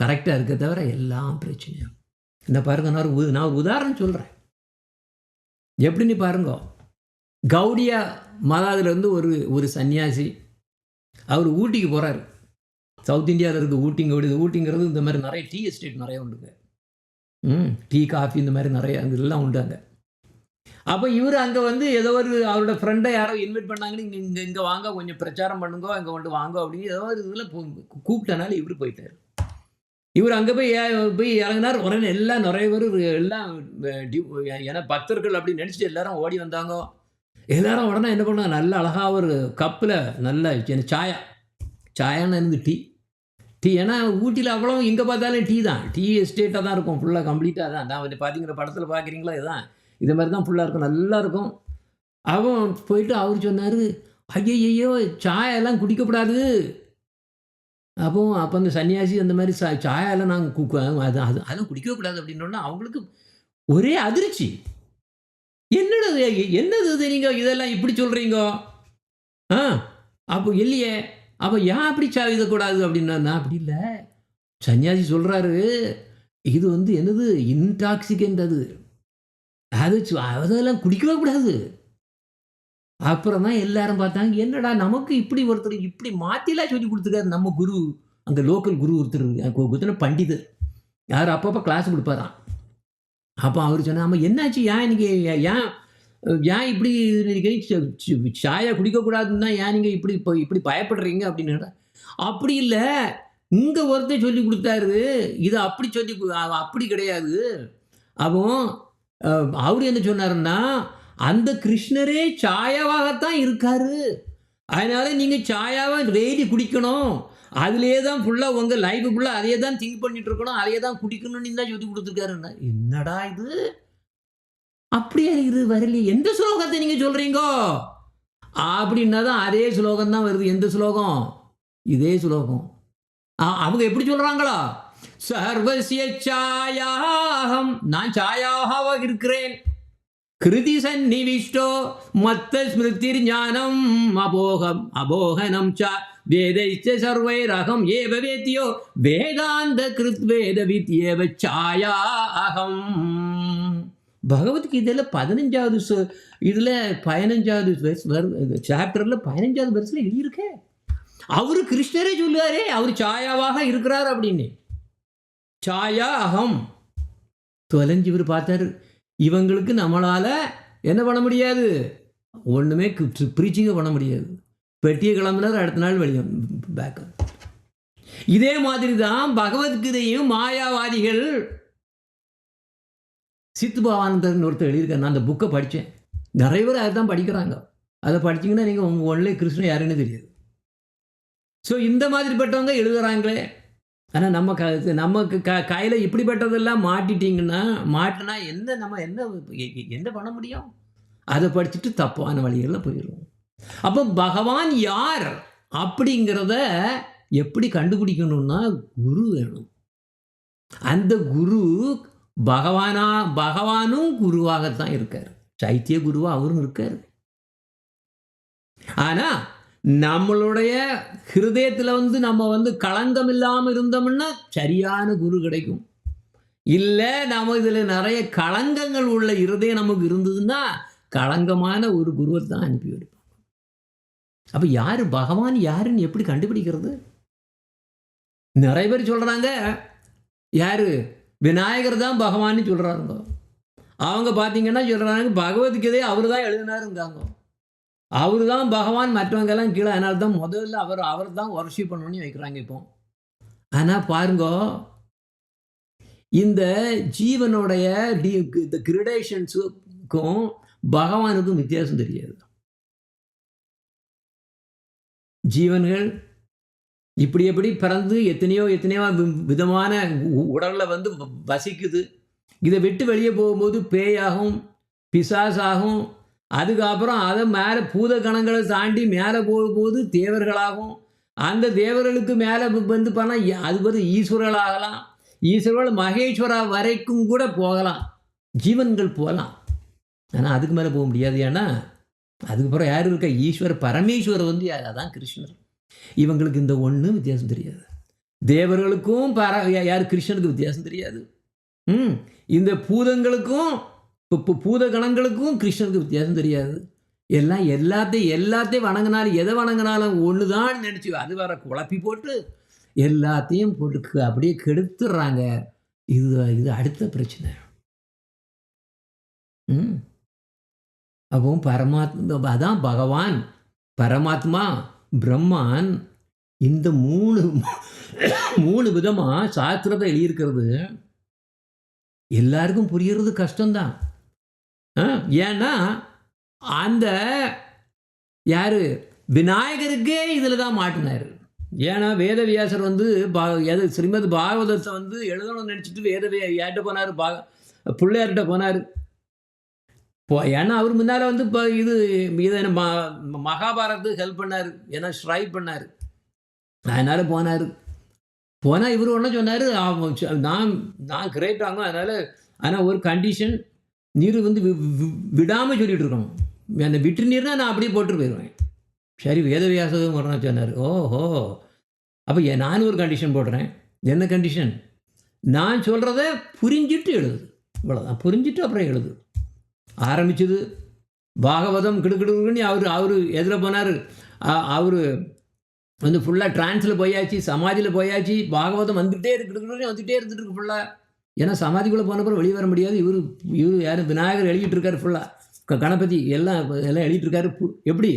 கரெக்டாக இருக்க தவிர எல்லாம் பிரச்சனையும். என்ன பாருங்க, நான் ஒரு உதாரணம் சொல்கிறேன். எப்படின்னு பாருங்க, கௌடியா மதாதுலேருந்து ஒரு சன்னியாசி அவர் ஊட்டிக்கு போகிறார். சவுத் இந்தியாவில் இருக்குது ஊட்டிங்கிறது இந்த மாதிரி நிறைய டீ எஸ்டேட் நிறைய உண்டுங்க. டீ காஃபி இந்த மாதிரி நிறைய இதெல்லாம் உண்டாங்க. அப்போ இவர் அங்கே வந்து ஏதோ அவரோட ஃப்ரெண்டை யாரோ இன்வைட் பண்ணாங்கன்னு இங்கே வாங்க கொஞ்சம் பிரச்சாரம் பண்ணுங்கோ, இங்கே கொண்டு வாங்க அப்படின்னு ஏதோ ஒரு இதில் கூப்பிட்டனால இவர் போயிட்டார். இவர் அங்கே போய் இறங்கினார். உடனே எல்லாம் நிறைய பேர் எல்லாம் ஏன்னா பக்தர்கள் அப்படின்னு நினச்சிட்டு எல்லாரும் ஓடி வந்தாங்க. எல்லாரும் உடனே என்ன பண்ணாங்க, நல்ல அழகாக ஒரு கப்பில் நல்ல சாயான்னு இருந்து டீ. ஏன்னா ஊட்டியில் அவ்வளோ எங்கே பார்த்தாலும் டீ எஸ்டேட்டாக தான் இருக்கும், ஃபுல்லாக கம்ப்ளீட்டாக தான். நான் வந்து பார்த்தீங்கிற படத்தில் பார்க்குறீங்களா, இதுதான் இது மாதிரி தான் ஃபுல்லாக இருக்கும், நல்லா இருக்கும். அவன் போயிட்டு அவர் சொன்னார், ஐயோ சாயெல்லாம் குடிக்கக்கூடாது. அப்போ அந்த சன்னியாசி அந்த மாதிரி சாயெல்லாம் நாங்கள் அதெல்லாம் குடிக்கக்கூடாது அப்படின்னோன்னா அவங்களுக்கு ஒரே அதிர்ச்சி. என்னது இது, நீங்கள் இதெல்லாம் இப்படி சொல்கிறீங்க? அப்போ இல்லையே, அப்போ ஏன் அப்படி இதக்கூடாது அப்படின்னா, அப்படி இல்லை, சன்னியாசி சொல்கிறாரு, இது வந்து என்னது இன்டாக்சிகண்ட், அதெல்லாம் குடிக்கவே கூடாது. அப்புறம் தான் எல்லாரும் பார்த்தாங்க, என்னடா நமக்கு இப்படி ஒருத்தர் இப்படி மாற்றிலாம் சொல்லி கொடுத்துருக்காரு நம்ம குரு. அங்கே லோக்கல் குரு ஒருத்தர் பண்டிதர், யார் அப்பப்போ கிளாஸ் கொடுப்பாராம். அப்போ அவர் சொன்னார், ஆமாம் என்னாச்சு, ஏன் இன்னைக்கு ஏன் இப்படி சாயா குடிக்கக்கூடாதுன்னு தான் ஏன் நீங்கள் இப்படி பயப்படுறீங்க அப்படின்னு. அப்படி இல்லை, இங்கே ஒருத்தர் சொல்லி கொடுத்தாரு, இது அப்படி கிடையாது. அப்போ அவர் என்ன சொன்னாருன்னா, அந்த கிருஷ்ணரே சாயாவாகத்தான் இருக்காரு, அதனால நீங்கள் சாயாவை டெய்லி குடிக்கணும், அதுலேயே தான் ஃபுல்லாக உங்கள் லைஃப் ஃபுல்லாக அதையே தான் திங்க் பண்ணிட்டு இருக்கணும், அதையே தான் குடிக்கணும்னு தான் சொல்லி கொடுத்துருக்காருன்னா. என்னடா இது, அப்படியே இது வரலையே, எந்த ஸ்லோகத்தை நீங்கள் சொல்கிறீங்க அப்படின்னா தான் அதே ஸ்லோகம் தான் வருது. எந்த ஸ்லோகம்? இதே ஸ்லோகம். அவங்க எப்படி சொல்கிறாங்களா, சர்வசிய சாயாஹம், நான் சாயாவாக இருக்கிறேன், கிருதி சந்நிவிஷ்டோ மத்த ஸ்மிருதிர் ஞானம் அபோகனம் ச வேதைச்ச சர்வைரகம் ஏவ வேத்யோ வேதாந்த கிருத் வேதவித் ஏவ சாயாஹம். பகவத்கீதையில் 15வது இதில் 15வது சாப்டரில் 15வது வருஷத்தில் எழுதியிருக்கே. அவரு கிருஷ்ணரே சொல்லுவாரே, அவர் சாயாவாக இருக்கிறார் அப்படின்னு. சாயா அகம் தொலைஞ்சு இவர் பார்த்தாரு, இவங்களுக்கு நம்மளால் என்ன பண்ண முடியாது, ஒன்றுமே ப்ரீச்சிங்க பண்ண முடியாது. பெட்டியை கிளம்புனார், அடுத்த நாள் வெளியே பேக். இதே மாதிரி தான் பகவத்கீதையும் மாயாவாதிகள். சித்துபாவானந்தர்னு ஒருத்தர் எழுதியிருக்காரு, நான் அந்த புக்கை படித்தேன். நிறைய பேர் அதை தான் படிக்கிறாங்க. அதை படிச்சிங்கன்னா நீங்கள் உங்கள் ஒன்லே கிருஷ்ணன் யாருன்னு தெரியாது. ஸோ இந்த மாதிரிப்பட்டவங்க எழுதுகிறாங்களே. ஆனால் நமக்கு கையில் இப்படிப்பட்டதெல்லாம் மாட்டினா என்ன பண்ண முடியும்? அதை படிச்சுட்டு தப்பான வழிகளில் போயிடுவோம். அப்போ பகவான் யார் அப்படிங்கிறத எப்படி கண்டுபிடிக்கணும்னா குரு வேணும். அந்த குரு பகவானும் குருவாகத்தான் இருக்கார். சைத்திய குருவா அவரும் இருக்கார். ஆனால் நம்மளுடைய ஹிருதயத்தில் வந்து நம்ம வந்து களங்கம் இல்லாமல் இருந்தோம்னா சரியான குரு கிடைக்கும். இல்லை நம்ம இதில் நிறைய களங்கங்கள் உள்ள இருதயம் நமக்கு இருந்ததுன்னா களங்கமான ஒரு குருவை தான் அனுப்பி வைப்போம். அப்போ யார் பகவான் யாருன்னு எப்படி கண்டுபிடிக்கிறது? நிறைய பேர் சொல்கிறாங்க யார் விநாயகர் தான் பகவான்னு சொல்கிறாங்க. அவங்க பார்த்தீங்கன்னா சொல்கிறாங்க பகவத்கீதை அவர் தான் எழுதினாருங்காங்க. அவர் தான் பகவான், மற்றவங்கெல்லாம் கீழே. அதனால தான் முதல்ல அவர் தான் வர்ஷிப் பண்ணணும்னு வைக்கிறாங்க இப்போ. ஆனால் பாருங்க, இந்த ஜீவனுடைய இந்த கிரடேஷன்ஸுக்கும் பகவானுக்கும் வித்தியாசம் தெரியாது. ஜீவன்கள் இப்படி எப்படி பிறந்து எத்தனையோ விதமான உடலில் வந்து வசிக்குது. இதை விட்டு வெளியே போகும்போது பேயாகும், பிசாசாகும், அதுக்கப்புறம் அதை மேலே பூத கணங்களை தாண்டி மேலே போகும்போது தேவர்களாகும். அந்த தேவர்களுக்கு மேலே வந்து பண்ணால் அது வந்து ஈஸ்வரர்களாகலாம். ஈஸ்வரர்கள் மகேஸ்வரா வரைக்கும் கூட போகலாம், ஜீவன்கள் போகலாம். ஆனால் அதுக்கு மேலே போக முடியாது. ஏன்னா அதுக்கப்புறம் யார் இருக்கா? ஈஸ்வர பரமேஸ்வரர் வந்து யார்? அதான் கிருஷ்ணர். இவங்களுக்கு இந்த ஒன்றும் வித்தியாசம் தெரியாது. தேவர்களுக்கும் யார் கிருஷ்ணனுக்கு வித்தியாசம் தெரியாது. இந்த பூதங்களுக்கும் பூத கணங்களுக்கும் கிருஷ்ணனுக்கு வித்தியாசம் தெரியாது. எல்லாத்தையும் வணங்கினாலும் எதை வணங்கினாலும் ஒன்று தான் நினச்சி அது வர குழப்பி போட்டு எல்லாத்தையும் போட்டு அப்படியே கெடுத்துடுறாங்க. இது அடுத்த பிரச்சனை. அப்போ பரமாத்மா அதான் பகவான், பரமாத்மா, பிரம்மான். இந்த மூணு விதமாக சாஸ்திரத்தை எழுதியிருக்கிறது எல்லாருக்கும் புரியறது கஷ்டம்தான். ஏன்னா அந்த யார் விநாயகருக்கே இதில் தான் மாட்டினார். ஏன்னா வேதவியாசர் வந்து ஸ்ரீமத் பாகவதத்தை வந்து எழுதணும்னு நினச்சிட்டு யார்கிட்ட போனார்? பிள்ளையார்கிட்ட போனார். ஏன்னா அவர் முன்னால் வந்து இப்போ இது மகாபாரதத்துக்கு ஹெல்ப் பண்ணார், ஏன்னா ஸ்ட்ரைக் பண்ணார். அதனால் போனால் இவர் ஒன்றும் சொன்னார், நான் கிரேட் ஆகும். ஆனால் ஒரு கண்டிஷன், நீர் வந்து விடாமல் சொல்லிகிட்டு இருக்கணும். என்னை விட்டு நீர்னா நான் அப்படியே போட்டு போயிடுவேன். சரி, வேதவியாசகம் ஒன்றா சொன்னார். ஓஹோ, அப்போ நானும் ஒரு கண்டிஷன் போடுறேன். என்ன கண்டிஷன்? நான் சொல்கிறத புரிஞ்சிட்டு எழுது, இவ்வளோதான். புரிஞ்சிட்டு அப்புறம் எழுது. ஆரம்பிச்சது பாகவதம் கிடுக்கிடுன்னு அவர் எதில் போனார்? அவர் வந்து ஃபுல்லாக டிரான்ஸில் போயாச்சு, சமாதியில் போயாச்சு. பாகவதம் வந்துகிட்டே வந்துகிட்டே இருந்துட்டு இருக்கு ஃபுல்லாக. ஏன்னா சமாதிக்குள்ளே போனப்பறம் வெளியே வர முடியாது. இவர் யார்? விநாயகர் எழுதிட்டு இருக்காரு ஃபுல்லாக. கணபதி எல்லாம் எழுதிட்டு இருக்காரு. எப்படி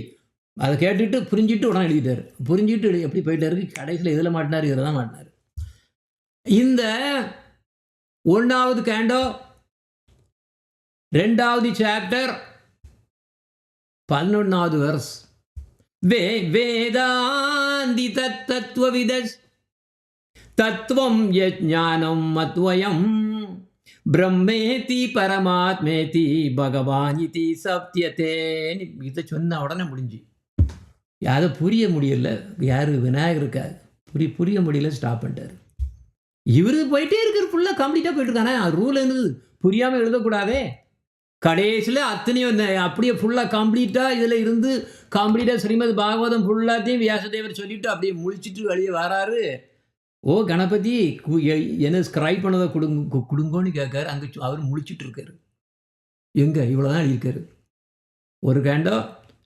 அதை கேட்டுட்டு புரிஞ்சிட்டு உடனே எழுதிட்டார். புரிஞ்சிட்டு எப்படி போயிட்டாரு? கடைசியில் இதில் மாட்டினார், இதில் தான் மாட்டினார். இந்த 1வது கேண்டோ 2வது சாப்டர் 11வது வெர்ஸ். வேதாந்தி தத்துவவிதஸ் தத்துவம் யஜ்ஞானம் மத்வயம் பிரம்மேதி பரமாத்மேதி பகவானிதி சப்தியதே. இதை சொன்ன உடனே முடிஞ்சு. அதை புரிய முடியல. யார்? விநாயகருக்கார் புரிய முடியல, ஸ்டாப் பண்ணிட்டார். இவர் போயிட்டே இருக்கிற ஃபுல்லாக கம்ப்ளீட்டாக போயிட்டுருக்கானே. ரூல் என்னது? புரியாமல் எழுதக்கூடாதே. கடைசியில் அத்தனையும் அப்படியே ஃபுல்லாக கம்ப்ளீட்டாக இதில் இருந்து கம்ப்ளீட்டாக ஸ்ரீமத் பாகவதம் ஃபுல்லாத்தையும் வியாசதேவர் சொல்லிவிட்டு அப்படியே முழிச்சிட்டு வெளியே வராரு. ஓ கணபதி, என்ன ஸ்கிரைப் பண்ணதை கொடுங்கோன்னு கேட்காரு. அங்கே அவர் முழிச்சிட்டு இருக்காரு. எங்கே இவ்வளோதான் எழுதியிருக்காரு. ஒரு கேண்டோ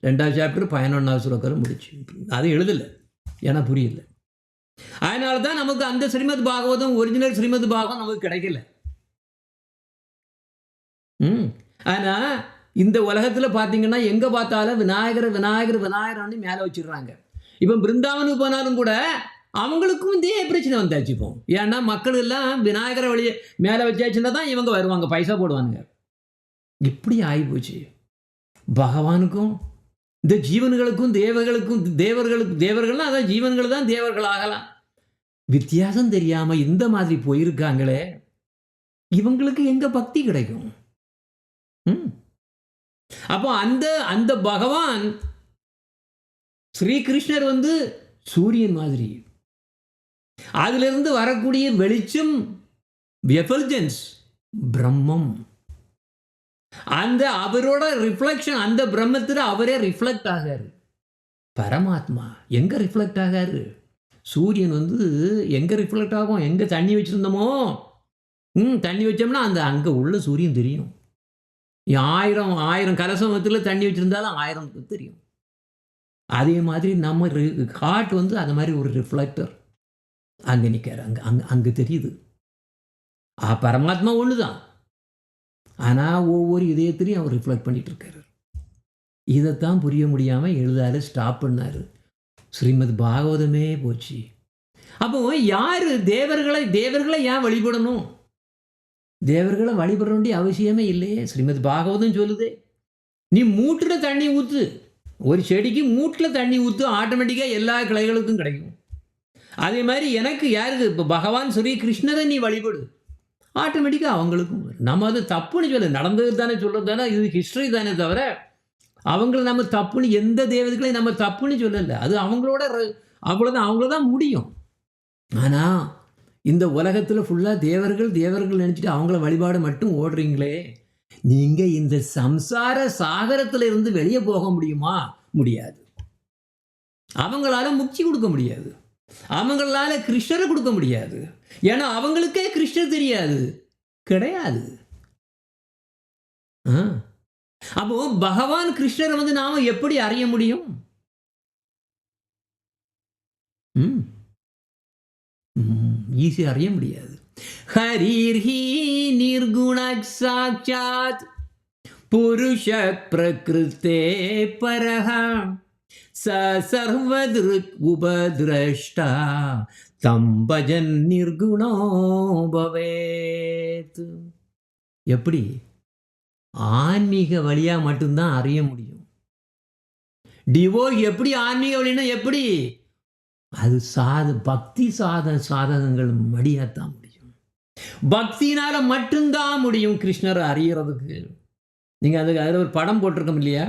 2வது சாப்டர் 11வது ஸ்லோகம் முடிச்சு. அது எழுதலை, ஏன்னா புரியல. அதனால தான் நமக்கு அந்த ஸ்ரீமத் பாகவதம், ஒரிஜினல் ஸ்ரீமத் பாகவதம் நமக்கு கிடைக்கல. ஆனால் இந்த உலகத்தில் பார்த்தீங்கன்னா எங்கே பார்த்தாலும் விநாயகர்னு மேலே வச்சிடுறாங்க. இப்போ பிருந்தாவனுக்கு போனாலும் கூட அவங்களுக்கும் இதே பிரச்சனை வந்தாச்சு. இப்போ ஏன்னா மக்கள் எல்லாம் விநாயகரை வழியே மேலே வச்சாச்சுன்னா தான் இவங்க வருவாங்க, பைசா போடுவானுங்க. இப்படி ஆகிப்போச்சு. பகவானுக்கும் இந்த ஜீவன்களுக்கும் தேவர்கள்லாம் அதான் ஜீவன்கள் தான் தேவர்கள் ஆகலாம். வித்தியாசம் தெரியாமல் இந்த மாதிரி போயிருக்காங்களே, இவங்களுக்கு எங்கே பக்தி கிடைக்கும்? அப்போ அந்த பகவான் ஸ்ரீகிருஷ்ணர் வந்து சூரியன் மாதிரி. அதிலிருந்து வரக்கூடிய வெளிச்சம் எஃபல்ஜன்ஸ் பிரம்மம். அந்த அவரோட ரிஃப்ளெக்ஷன், அந்த பிரம்மத்தில் அவரே ரிஃப்ளெக்ட் ஆகாரு. பரமாத்மா எங்கே ரிஃப்ளெக்ட் ஆகாரு? சூரியன் எங்கே ரிஃப்ளெக்ட் ஆகும்? எங்கே தண்ணி வச்சுருந்தோமோ தண்ணி வச்சோம்னா அங்கே உள்ள சூரியன் தெரியும். 1000 கலசமத்தில் தண்ணி வச்சுருந்தாலும் 1000 தெரியும். அதே மாதிரி நம்ம ஹார்ட் அது மாதிரி ஒரு ரிஃப்ளெக்டர். அங்கே நிற்காரு, அங்கே தெரியுது. பரமாத்மா ஒன்று தான், ஆனால் ஒவ்வொரு இதயத்திலையும் அவர் ரிஃப்ளெக்ட் பண்ணிகிட்டு இருக்காரு. இதைத்தான் புரிய முடியாமல் எழுதாரு, ஸ்டாப் பண்ணார். ஸ்ரீமத் பாகவதமே போச்சு. அப்போ யார் தேவர்களை ஏன் வழிபடணும்? தேவர்களை வழிபட வேண்டிய அவசியமே இல்லையே. ஸ்ரீமத் பாகவதம் சொல்லுதே, நீ மூட்டில் தண்ணி ஊற்று, ஒரு செடிக்கு மூட்டில் தண்ணி ஊற்று, ஆட்டோமேட்டிக்காக எல்லா கிளைகளுக்கும் கிடைக்கும். அதே மாதிரி எனக்கு யாருக்கு இப்போ பகவான் ஸ்ரீ கிருஷ்ணரை நீ வழிபடு, ஆட்டோமேட்டிக்காக அவங்களுக்கும் வரும். நம்ம அது தப்புன்னு சொல்ல, நடந்தது தானே சொல்கிறது தானே, இது ஹிஸ்ட்ரி தானே தவிர அவங்கள நம்ம தப்புன்னு எந்த தேவதைகளையும் நம்ம தப்புன்னு சொல்லலை. அது அவங்களோட அவ்வளோதான், அவங்களதான் முடியும். ஆனால் இந்த உலகத்தில் ஃபுல்லாக தேவர்கள் நினச்சிட்டு அவங்கள வழிபாடு மட்டும் ஓடுறீங்களே, நீங்கள் இந்த சம்சார சாகரத்தில் இருந்து வெளியே போக முடியுமா? முடியாது. அவங்களால முக்தி கொடுக்க முடியாது, அவங்களால கிருஷ்ணரை கொடுக்க முடியாது. ஏன்னா அவங்களுக்கே கிருஷ்ணர் தெரியாது, கிடையாது. அப்போ பகவான் கிருஷ்ணரை நாம எப்படி அறிய முடியும்? ஈஸியா அறிய முடியாது. ஹரிர்ஹி நிர்குண சாட்சாத் புருஷ பிரகிருத்தே பரஹ சர்வத்ருக் உபத்ரஷ்டா தம் பஜன் நிர்குணோ பவேத். எப்படி? ஆன்மீக வழியா மட்டும்தான் அறிய முடியும். டிவோர்ஸ் எப்படி ஆன்மீக வழின்னா எப்படி? அது பக்தி சாதகங்கள் மடியாத்தான் முடியும். பக்தினால மட்டும்தான் முடியும் கிருஷ்ணரை அறியறதுக்கு. நீங்க அதில் ஒரு படம் போட்டிருக்கோம் இல்லையா?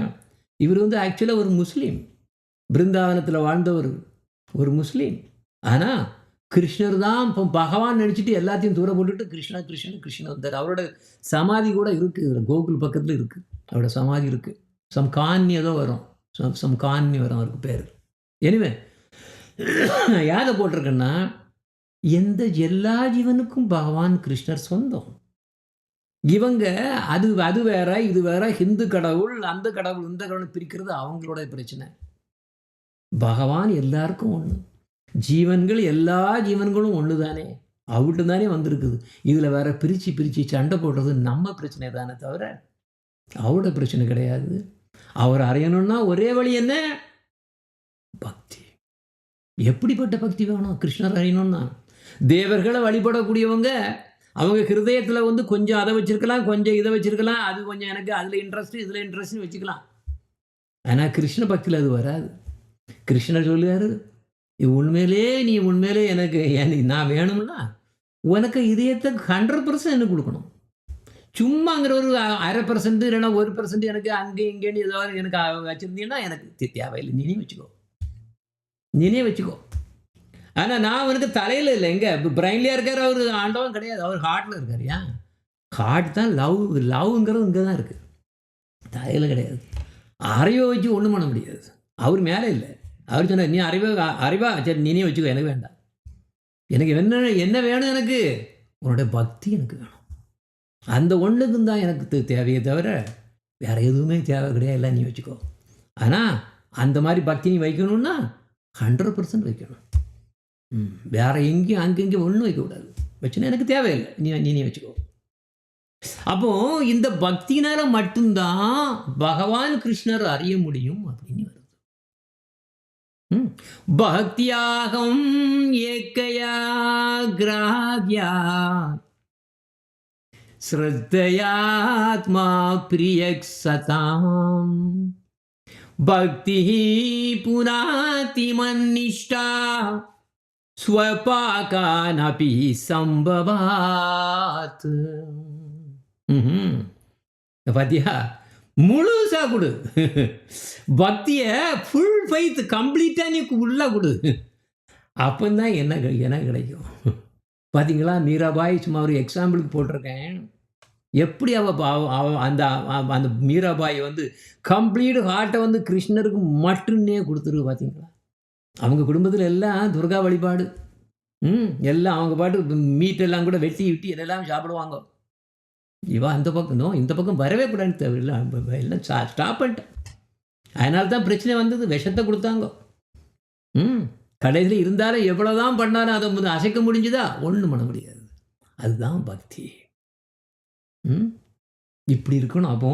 இவர் ஆக்சுவலாக ஒரு முஸ்லீம், பிருந்தாவனத்தில் வாழ்ந்தவர், ஒரு முஸ்லீம். ஆனால் கிருஷ்ணர் தான் இப்போ பகவான் நினச்சிட்டு எல்லாத்தையும் தூர போட்டுட்டு கிருஷ்ணன் வந்தார். அவரோட சமாதி கூட இருக்குது, இதில் கோகுல் பக்கத்தில் இருக்குது அவரோட சமாதி இருக்குது. சம்கான்னி ஏதோ வரும், சம்கான்னி வரும் அவருக்கு பேர். எனிவே யாரை போட்டிருக்கேன்னா, எல்லா ஜீவனுக்கும் பகவான் கிருஷ்ணர் சொந்தம். இவங்க அது வேற இது வேற, ஹிந்து கடவுள் அந்த கடவுள் இந்த கடவுள் பிரிக்கிறது அவங்களோட பிரச்சனை. பகவான் எல்லாருக்கும் ஒன்று, ஜீவன்கள் எல்லா ஜீவன்களும் ஒன்று தானே, அவர்கிட்ட தானே வந்திருக்குது. இதில் வேற பிரித்து சண்டை போடுறது நம்ம பிரச்சனை தானே தவிர அவரோட பிரச்சனை கிடையாது. அவர் அறியணும்னா ஒரே வழி என்ன? பக்தி. எப்படிப்பட்ட பக்தி வேணும் கிருஷ்ணர் அறியணும்னா? தேவர்களை வழிபடக்கூடியவங்க அவங்க ஹிருதயத்தில் கொஞ்சம் அதை வச்சிருக்கலாம், கொஞ்சம் இதை வச்சிருக்கலாம், அது கொஞ்சம் எனக்கு அதில் இன்ட்ரெஸ்ட் இதில் இன்ட்ரெஸ்ட்னு வச்சுக்கலாம். ஆனால் கிருஷ்ண பக்தியில் அது வராது. கிருஷ்ணர் சொல்லுவார், நீ உண்மையிலே எனக்கு நான் வேணும்னா உனக்கு இதயத்தை 100% எனக்கு கொடுக்கணும். சும்மாங்கிற ஒரு 0.5% இல்லைன்னா 1% எனக்கு அங்கே இங்கேன்னு ஏதாவது எனக்கு வச்சுருந்தீங்கன்னா எனக்கு தேவையில்லை, நீனே வச்சுக்கோ. ஆனால் நான் அவனுக்கு தலையில் இல்லை, எங்கே பிரெயின்லேயே இருக்கார், அவர் ஆண்டவன் கிடையாது, அவர் ஹார்ட்டில் இருக்கார். ஏன்? ஹார்ட் தான் லவ்ங்கிறது இங்கே தான் இருக்குது, தலையில் கிடையாது. அறிவை வச்சு ஒன்றும் பண்ண முடியாது. அவர் மேலே இல்லை. அவர் சொன்னார், நீ அறிவா சரி நீனே வச்சுக்கோ, எனக்கு வேண்டாம். எனக்கு என்ன வேணும்? எனக்கு உன்னோட பக்தி எனக்கு வேணும். அந்த ஒன்றுக்கும் தான் எனக்கு தேவையே தவிர வேறு எதுவுமே தேவை கிடையாது, எல்லாம் நீ வச்சுக்கோ. ஆனால் அந்த மாதிரி பக்தி நீ வைக்கணும்னா 100% வைக்கணும். வேற எங்கேயும் அங்கெங்கேயும் ஒன்றும் வைக்கக்கூடாது. வச்சுன்னா எனக்கு தேவையில்லை, நீ வச்சுக்கோ. அப்போ இந்த பக்தினால மட்டும்தான் பகவான் கிருஷ்ணர் அறிய முடியும் அப்படின்னு வருது. பக்தியாகம் ஏக்கயா கிராஹ்யா ஸ்ரத்தயாத்மா பிரியக் சதாம் பக்தி புனாதி மன்னிஷ்டா ஸ்வபாகானபி சம்பவாத். பாத்தியா, முழுசா கொடு பக்தியை, ஃபுல் ஃபெய்த் கம்ப்ளீட்டாக நீ உள்ளே கொடு, அப்போதான் என்ன கிடைக்கும். பார்த்தீங்களா, மீராபாய் சும்மா ஒரு எக்ஸாம்பிளுக்கு போட்டிருக்கேன். எப்படி அந்த அந்த மீராபாய் வந்து கம்ப்ளீட் ஹார்ட்டை வந்து கிருஷ்ணருக்கு மட்டுன்னே கொடுத்துருக்கு பார்த்தீங்களா? அவங்க குடும்பத்தில் எல்லாம் துர்கா வழிபாடு. எல்லாம் அவங்க பாட்டு மீட் எல்லாம் கூட வெட்டி விட்டி எல்லாம் சாப்பிடுவாங்க. இவ அந்த பக்கம் இந்த பக்கம் வரவே கூடாதுன்னு தேவையில்லை. எல்லாம் ஸ்டாப் பண்ணிட்டேன். அதனால தான் பிரச்சனை வந்தது. விஷத்தை கொடுத்தாங்க. கடைசியில் இருந்தாலும் எவ்வளோதான் பண்ணாலும் அதை வந்து அசைக்க முடிஞ்சுதா? ஒன்றும் பண்ண முடியாது. அதுதான் பக்தி. இப்படி இருக்கணும். அப்போ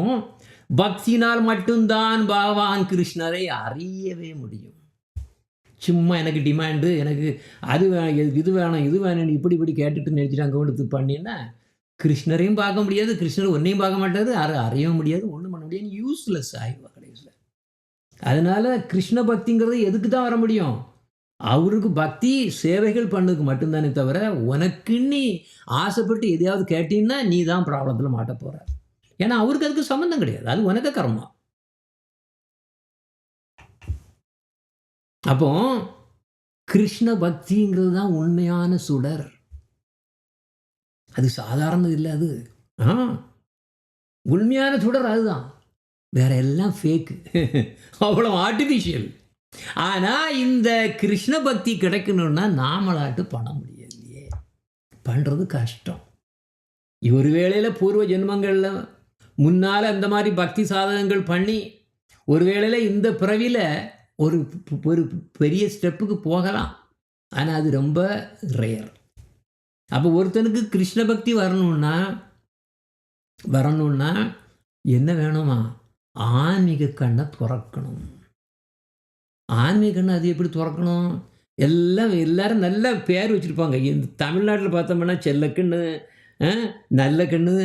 பக்தினால் மட்டும்தான் பகவான் கிருஷ்ணரை அறியவே முடியும். சும்மா எனக்கு டிமாண்டு, எனக்கு அது இது வேணும் இது வேணும்னு இப்படி கேட்டுட்டு நினச்சிட்டு அங்கே கொடுத்து பண்ணின்னா கிருஷ்ணரையும் பார்க்க முடியாது, கிருஷ்ணர் ஒன்றையும் பார்க்க மாட்டார், அறியவும் முடியாது, ஒன்றும் பண்ண முடியாது, யூஸ்லெஸ் ஆகிடுவா கடைசியில். அதனால் கிருஷ்ண பக்திங்கிறது எதுக்கு தான் வர முடியும்? அவருக்கு பக்தி சேவைகள் பண்ணதுக்கு மட்டும்தானே தவிர உனக்குன்னு ஆசைப்பட்டு எதையாவது கேட்டீங்கன்னா நீ தான் ப்ராப்ளத்தில் மாட்ட போகிற. ஏன்னா அவருக்கு அதுக்கு சம்மந்தம் கிடையாது. அது உனக்கு கர்மா. அப்போ கிருஷ்ண பக்திங்கிறது தான் உண்மையான சுடர். அது சாதாரணது இல்லை. அது உண்மையான சுடர் அதுதான். வேற எல்லாம் ஃபேக்கு, அவ்வளோ ஆர்டிஃபிஷியல். ஆனால் இந்த கிருஷ்ண பக்தி கிடைக்கணும்னா நாமளாட்டு பண்ண முடியலையே, பண்ணுறது கஷ்டம். ஒரு வேளையில் பூர்வ ஜென்மங்களில் முன்னால் அந்த மாதிரி பக்தி சாதகங்கள் பண்ணி ஒரு வேளையில் இந்த பிறவியில் ஒரு பெரிய ஸ்டெப்புக்கு போகலாம். ஆனால் அது ரொம்ப ரேர். அப்போ ஒருத்தனுக்கு கிருஷ்ண பக்தி வரணும்னா என்ன வேணுமா? ஆன்மீக கண்ணை துறக்கணும். ஆன்மீக கண்ணை அது எப்படி துறக்கணும்? எல்லாரும் நல்ல பேர் வச்சுருப்பாங்க. இந்த தமிழ்நாட்டில் பார்த்தோம்னா செல்லக்கண்ணு, நல்ல கண்ணு,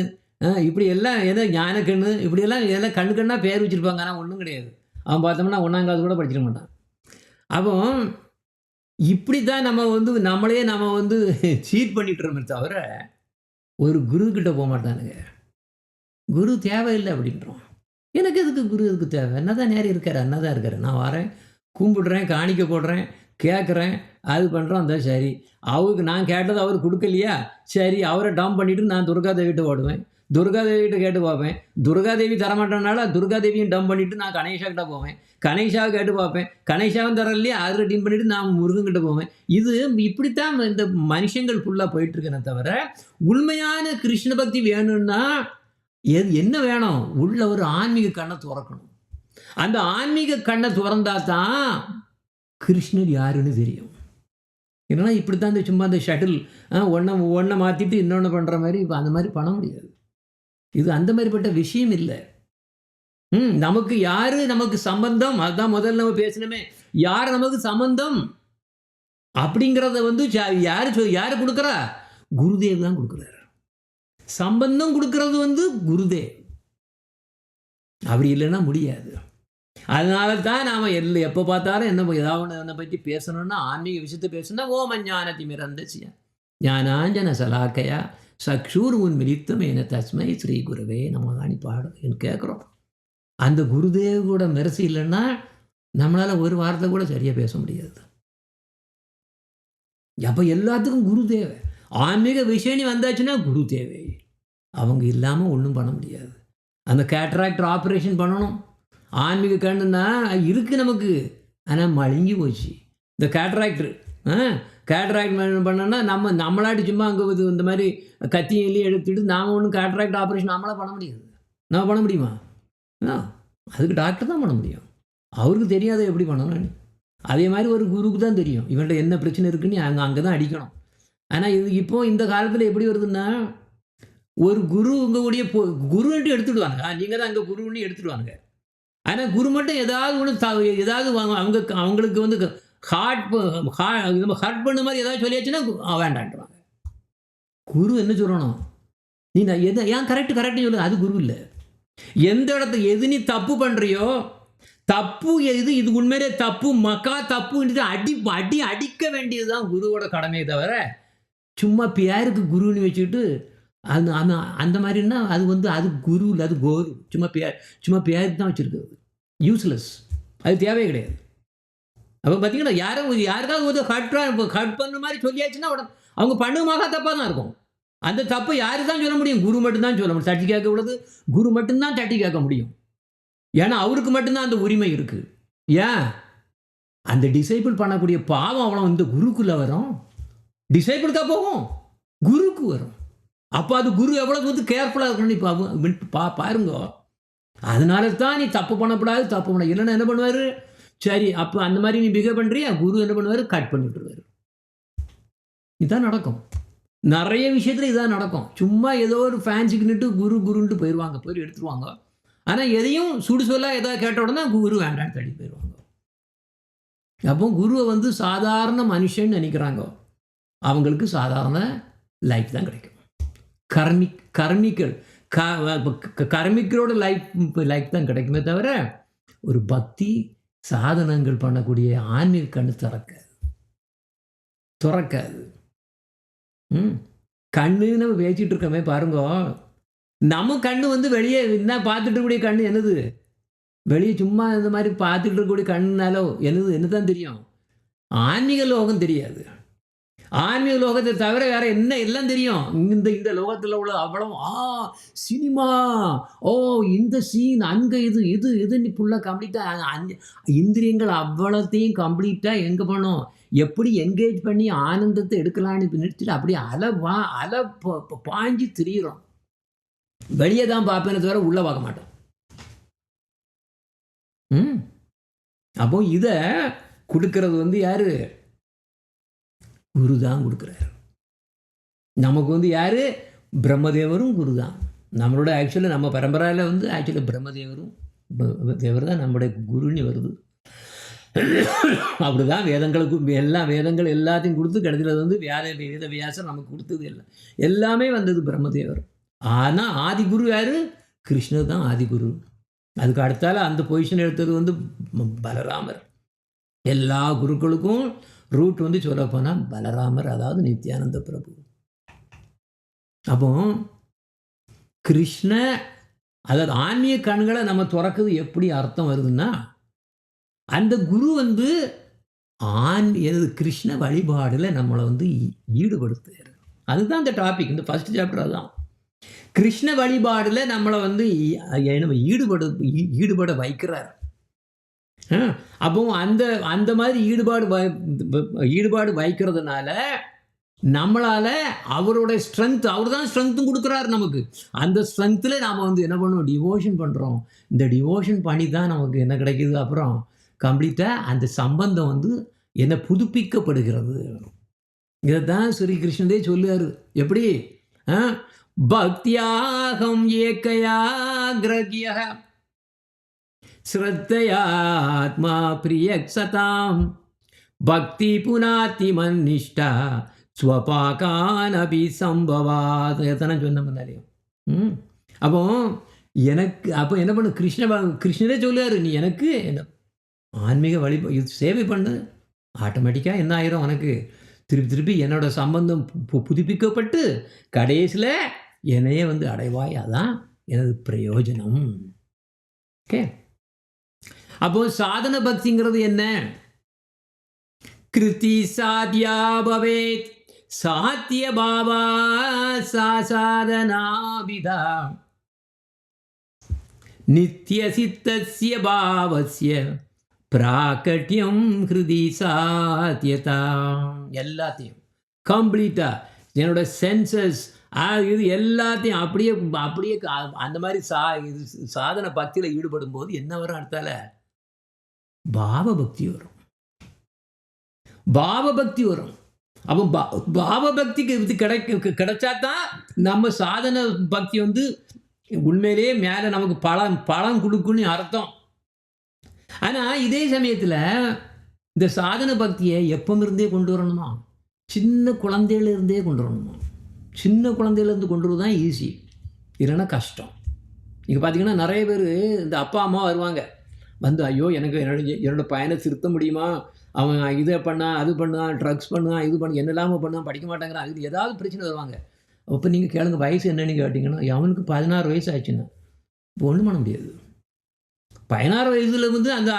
இப்படி எல்லாம் ஏதோ ஞானக்கண்ணு, இப்படியெல்லாம் எல்லாம் கண்ணாக பேர் வச்சுருப்பாங்க. ஆனால் ஒன்றும் கிடையாது. அவன் பார்த்தோம்னா 1ஆம் கிளாஸ் கூட படிச்சிட மாட்டான். அப்போ இப்படி தான் நம்ம வந்து சீட் பண்ணிட்டுறோமே தவிர ஒரு குருக்கிட்ட போக மாட்டானுங்க. குரு தேவையில்லை அப்படின்றோம். எனக்கு எதுக்கு குரு எதுக்கு தேவை? என்னதான் நேரம் இருக்கார், என்னதான் இருக்கார். நான் வரேன், கும்பிடுறேன், காணிக்க போடுறேன், கேட்குறேன், அது பண்ணுறோம். அந்த சரி, அவருக்கு நான் கேட்டது அவர் கொடுக்கலையா, சரி அவரை டாம் பண்ணிவிட்டு நான் துர்காதேவிட்ட ஓடுவேன், துர்காதேவிகிட்ட கேட்டு பார்ப்பேன். துர்காதேவி தரமாட்டேனால துர்காதேவியும் டம்ப் பண்ணிவிட்டு நான் கணேஷாக்கிட்ட போவேன், கணேஷாவை கேட்டு பார்ப்பேன், கணேஷாவும் தரலையே அதை டீம் பண்ணிவிட்டு நான் முருகன்கிட்ட போவேன். இது இப்படித்தான் இந்த மனுஷங்கள் ஃபுல்லாக போயிட்டுருக்கேனே தவிர உண்மையான கிருஷ்ண பக்தி வேணும்னா என்ன வேணும்? உள்ள ஒரு ஆன்மீக கண்ணை துறக்கணும். அந்த ஆன்மீக கண்ணை துறந்தா தான் கிருஷ்ணர் யாருன்னு தெரியும். ஏன்னா இப்படித்தான் இந்த சும்மா இந்த ஷட்டில் ஒன்றை மாற்றிட்டு இன்னொன்று பண்ணுற மாதிரி இப்போ அந்த மாதிரி பண்ண முடியாது. இது அந்த மாதிரிப்பட்ட விஷயம் இல்லை. நமக்கு யாரு நமக்கு சம்பந்தம், அதுதான் முதல்ல நம்ம பேசணுமே. யார் நமக்கு சம்பந்தம் அப்படிங்கிறத வந்து யாரு கொடுக்குறா? குருதேவ் தான் கொடுக்குறாரு. சம்பந்தம் கொடுக்கறது வந்து குருதேவ். அப்படி இல்லைன்னா முடியாது. அதனால தான் நாம் எப்போ பார்த்தாலும் ஏதாவது என்னை பற்றி பேசணும்னா, ஆன்மீக விஷயத்தை பேசணும்னா ஓம் அஞ்ஞானதிமிரந்தஸ்ய ஞானாஞ்சன சலாக்கயா சக்ஷூர்முன் மிலித்தமேன தஸ்மை ஸ்ரீ குருவே நமகானி பாடம் கேட்குறோம். அந்த குருதேவ் கூட மெரசி இல்லைன்னா நம்மளால் ஒரு வாரத்தை கூட சரியாக பேச முடியாது. அப்போ எல்லாத்துக்கும் குரு தேவை. ஆன்மீக விஷயம் வந்தாச்சுன்னா குரு தேவை. அவங்க இல்லாமல் ஒன்றும் பண்ண முடியாது. அந்த கேட்ராக்டர் ஆப்ரேஷன் பண்ணணும். ஆன்மீக கண்ணுன்னா இருக்குது நமக்கு, ஆனால் மழுங்கி போச்சு. இந்த கேட்ராக்டர் பண்ணோன்னா நம்மளாட்டி சும்மா அங்கே இந்த மாதிரி கத்தியிலையும் எடுத்துட்டு நாம் ஒன்றும் கேட்ராக்ட் ஆப்ரேஷன் நம்மளால் பண்ண முடியாது. நம்ம பண்ண முடியுமா? அதுக்கு டாக்டர் தான் பண்ண முடியும். அவருக்கு தெரியாத எப்படி பண்ணணும். அதே மாதிரி ஒரு குருக்கு தான் தெரியும் இவன்கிட்ட என்ன பிரச்சனை இருக்குன்னு அங்கே தான் அடிக்கணும். ஆனால் இப்போ இந்த காலத்தில் எப்படி வருதுன்னா, ஒரு குரு உங்களுடைய குருன்ட்டு எடுத்துடுவாங்க. நீங்கள் தான் அங்கே குருன்னு எடுத்துடுவாங்க. ஆனால் குரு மட்டும் ஏதாவது அவங்களுக்கு வந்து ஹார்ட் பண்ண மாதிரி ஏதாவது சொல்லியாச்சுன்னா வேண்டான்ட்டுவாங்க. குரு என்ன சொல்லணும்? நீ ஏன் கரெக்டு சொல்லு, அது குரு இல்லை. எந்த எது நீ தப்பு பண்ணுறியோ, தப்பு இது உண்மையிலே தப்பு, மக்கா தப்புன்ட்டு அடிக்க வேண்டியது தான் குருவோட கடமையை தவிர சும்மா பேருக்கு குருன்னு வச்சுக்கிட்டு அந்த மாதிரின்னா அது குரு இல்லை, அது கோரு. சும்மா பேருக்கு தான் வச்சுருக்குது. யூஸ்லெஸ். அது தேவையே கிடையாது. அப்போ பார்த்தீங்கன்னா யாருக்காவது ஹர்ட் பண்ண மாதிரி சொல்லியாச்சுன்னா அவங்க பண்ணுமாக தப்பாக தான் இருக்கும். அந்த தப்பை யாரு தான் சொல்ல முடியும்? குரு மட்டும்தான் சொல்ல முடியும். தட்டி கேட்க உள்ளது குரு மட்டும்தான் தட்டி கேட்க முடியும். ஏன்னா அவருக்கு மட்டும்தான் அந்த உரிமை இருக்கு. ஏன்? அந்த டிசைபிள் பண்ணக்கூடிய பாவம் அவ்வளவு இந்த குருக்குள்ள வரும். டிசைபிளுக்கா போகும், குருக்கு வரும். அப்போ அது குரு எவ்வளவு வந்து கேர்ஃபுல்லா இருக்கணும் பாருங்க. அதனால தான் நீ தப்பு பண்ணக்கூடாது, தப்பு பண்ண இல்லைன்னா என்ன பண்ணுவாரு? சரி, அப்போ அந்த மாதிரி நீ பிஹேவ் பண்றியா? குரு என்ன பண்ணுவாரு? கட் பண்ணி விட்டுருவாரு. இதுதான் நடக்கும். நிறைய விஷயத்துல இதான் நடக்கும். சும்மா ஏதோ ஒரு ஃபேன்சிக்குன்னுட்டு குருன்ட்டு போயிடுவாங்க, போய் எடுத்துருவாங்க. ஆனால் எதையும் சுடுசொல்லா ஏதாவது கேட்ட உடனே குரு வேண்டான்னு தள்ளி போயிடுவாங்க. அப்போ குருவை வந்து சாதாரண மனுஷன் நினைக்கிறாங்க. அவங்களுக்கு சாதாரண லைஃப் தான் கிடைக்கும். கர்மிக்கரோட லைஃப் தான் கிடைக்குமே தவிர ஒரு பக்தி சாதனங்கள் பண்ணக்கூடிய ஆன்மீக கண்ணு துறக்காது. கண்ணுன்னு நம்ம பேசிட்டு இருக்கோமே பாருங்க. நம்ம கண்ணு வந்து வெளியே என்ன பார்த்துட்டு இருக்கக்கூடிய கண்ணு என்னது? வெளியே சும்மா இந்த மாதிரி பார்த்துட்டு இருக்கக்கூடிய கண்ணுனால என்னதான் தெரியும்? ஆன்மீக லோகம் தெரியாது. ஆன்மீக லோகத்தை தவிர வேற என்ன எல்லாம் தெரியும்? இந்த லோகத்தில் உள்ள அவ்வளவு சினிமா, இந்த சீன், அங்க இது நீ ஃபுல்லாக கம்ப்ளீட்டாக இந்திரியங்கள் அவ்வளோத்தையும் கம்ப்ளீட்டாக எங்கே பண்ணும்? எப்படி என்கேஜ் பண்ணி ஆனந்தத்தை எடுக்கலான்னு நினைச்சிட்டு அப்படியே அலை பாஞ்சு திரியிறோம். வெளியே தான் பார்ப்பேன்னு தவிர உள்ள பார்க்க மாட்டோம். அப்போ இதை கொடுக்கறது வந்து யாரு? குரு தான் கொடுக்குறாரு. நமக்கு வந்து யாரு? பிரம்மதேவரும் குரு தான். நம்மளோட ஆக்சுவலி நம்ம பரம்பரையில் வந்து ஆக்சுவலி பிரம்மதேவர் தான் நம்மளுடைய குருன்னு வருது. அப்படிதான் வேதங்கள் எல்லாத்தையும் கொடுத்து கிடைச்சது வந்து வேத வியாசர் நமக்கு கொடுத்தது எல்லாமே வந்தது பிரம்மதேவர். ஆனால் ஆதிகுரு யாரு? கிருஷ்ணர் தான் ஆதிகுரு. அதுக்கு அடுத்தால அந்த பொசிஷன் எடுத்தது வந்து பலராமர். எல்லா குருக்களுக்கும் ரூட் வந்து சொல்ல போனால் பலராமர், அதாவது நித்யானந்த பிரபு. அப்போ கிருஷ்ண, அதாவது ஆன்மீக கண்களை நம்ம திறக்குது எப்படி அர்த்தம் வருதுன்னா, அந்த குரு வந்து கிருஷ்ண வழிபாடில் நம்மளை வந்து ஈடுபடுத்துறாரு. அதுதான் இந்த டாபிக். இந்த ஃபர்ஸ்ட் சாப்டர் அதுதான். கிருஷ்ண வழிபாடில் நம்மளை வந்து ஈடுபட வைக்கிறார். அப்போ அந்த மாதிரி ஈடுபாடு வைக்கிறதுனால நம்மளால அவருடைய ஸ்ட்ரென்த், அவர் தான் ஸ்ட்ரென்த்தும் கொடுக்குறாரு நமக்கு. அந்த ஸ்ட்ரென்த்தில் நாம் வந்து என்ன பண்ணுவோம்? டிவோஷன் பண்ணுறோம். இந்த டிவோஷன் பண்ணி தான் நமக்கு என்ன கிடைக்குது? அப்புறம் கம்ப்ளீட்டாக அந்த சம்பந்தம் வந்து என்ன புதுப்பிக்கப்படுகிறது. இதை தான் ஸ்ரீகிருஷ்ணதே சொல்லுவார். எப்படி? பக்தியாகம் ஏகையா கிரகிய ஸ்ரத்தையாத்மா பிரியக்ஷதாம் பக்தி புனாத்தி மன்னிஷ்டா ஸ்வபாகான் அபி சம்பவாத். எத்தனை சொன்ன முன்னாலேயும். அப்போ என்ன பண்ணு? கிருஷ்ணரே சொல்லுவார், நீ எனக்கு ஆன்மீக சேவை பண்ணு, ஆட்டோமேட்டிக்காக என்ன ஆயிரும்? உனக்கு திருப்பி என்னோட சம்பந்தம் புதுப்பிக்கப்பட்டு கடைசியில் என்னையே வந்து அடைவாய். அதான் எனது பிரயோஜனம். ஓகே. அப்போ சாதன பக்திங்கிறது என்ன? கிருதி சாத்யா பவேத் சாத்திய பாவா சாதனாவிதா நித்ய சித்தஸ்ய பாவஸ்ய பிராகட்யம் ஹிருதி சாத்தியதா. எல்லாத்தையும் கம்ப்ளீட்டாக என்னோட சென்சஸ் இது எல்லாத்தையும் அப்படியே அந்த மாதிரி சாதன பக்தியில் ஈடுபடும் போது என்ன வரும்? அடுத்தால பாவபக்தி வரும். அப்போ பாவபக்திக்கு இது கிடைச்சாதான் நம்ம சாதன பக்தி வந்து உண்மையிலேயே மேலே நமக்கு பலம் கொடுக்குன்னு அர்த்தம். ஆனால் இதே சமயத்தில் இந்த சாதன பக்தியை எப்போமிருந்தே கொண்டு வரணுமா? சின்ன குழந்தையிலிருந்தே கொண்டு வரணுமா? சின்ன குழந்தையிலேருந்து கொண்டு வரது தான் ஈஸி, இல்லைன்னா கஷ்டம். நீங்கள் பார்த்தீங்கன்னா நிறைய பேர் இந்த அப்பா அம்மா வருவாங்க, வந்து ஐயோ எனக்கு என்னோட பையனை திருத்த முடியுமா, அவன் இதை பண்ணான், அது பண்ணான், ட்ரக்ஸ் பண்ணுவான், இது பண்ண என்ன இல்லாமல் பண்ணுவான், படிக்க மாட்டேங்கிறான், இது ஏதாவது பிரச்சனை வருவாங்க. அப்போ நீங்கள் கேளுங்க, வயசு என்னன்னு கேட்டிங்கன்னா, அவனுக்கு 16 வயசு ஆச்சுன்னா இப்போ ஒன்றும் பண்ண முடியாது. 16 வயசில் வந்து அந்த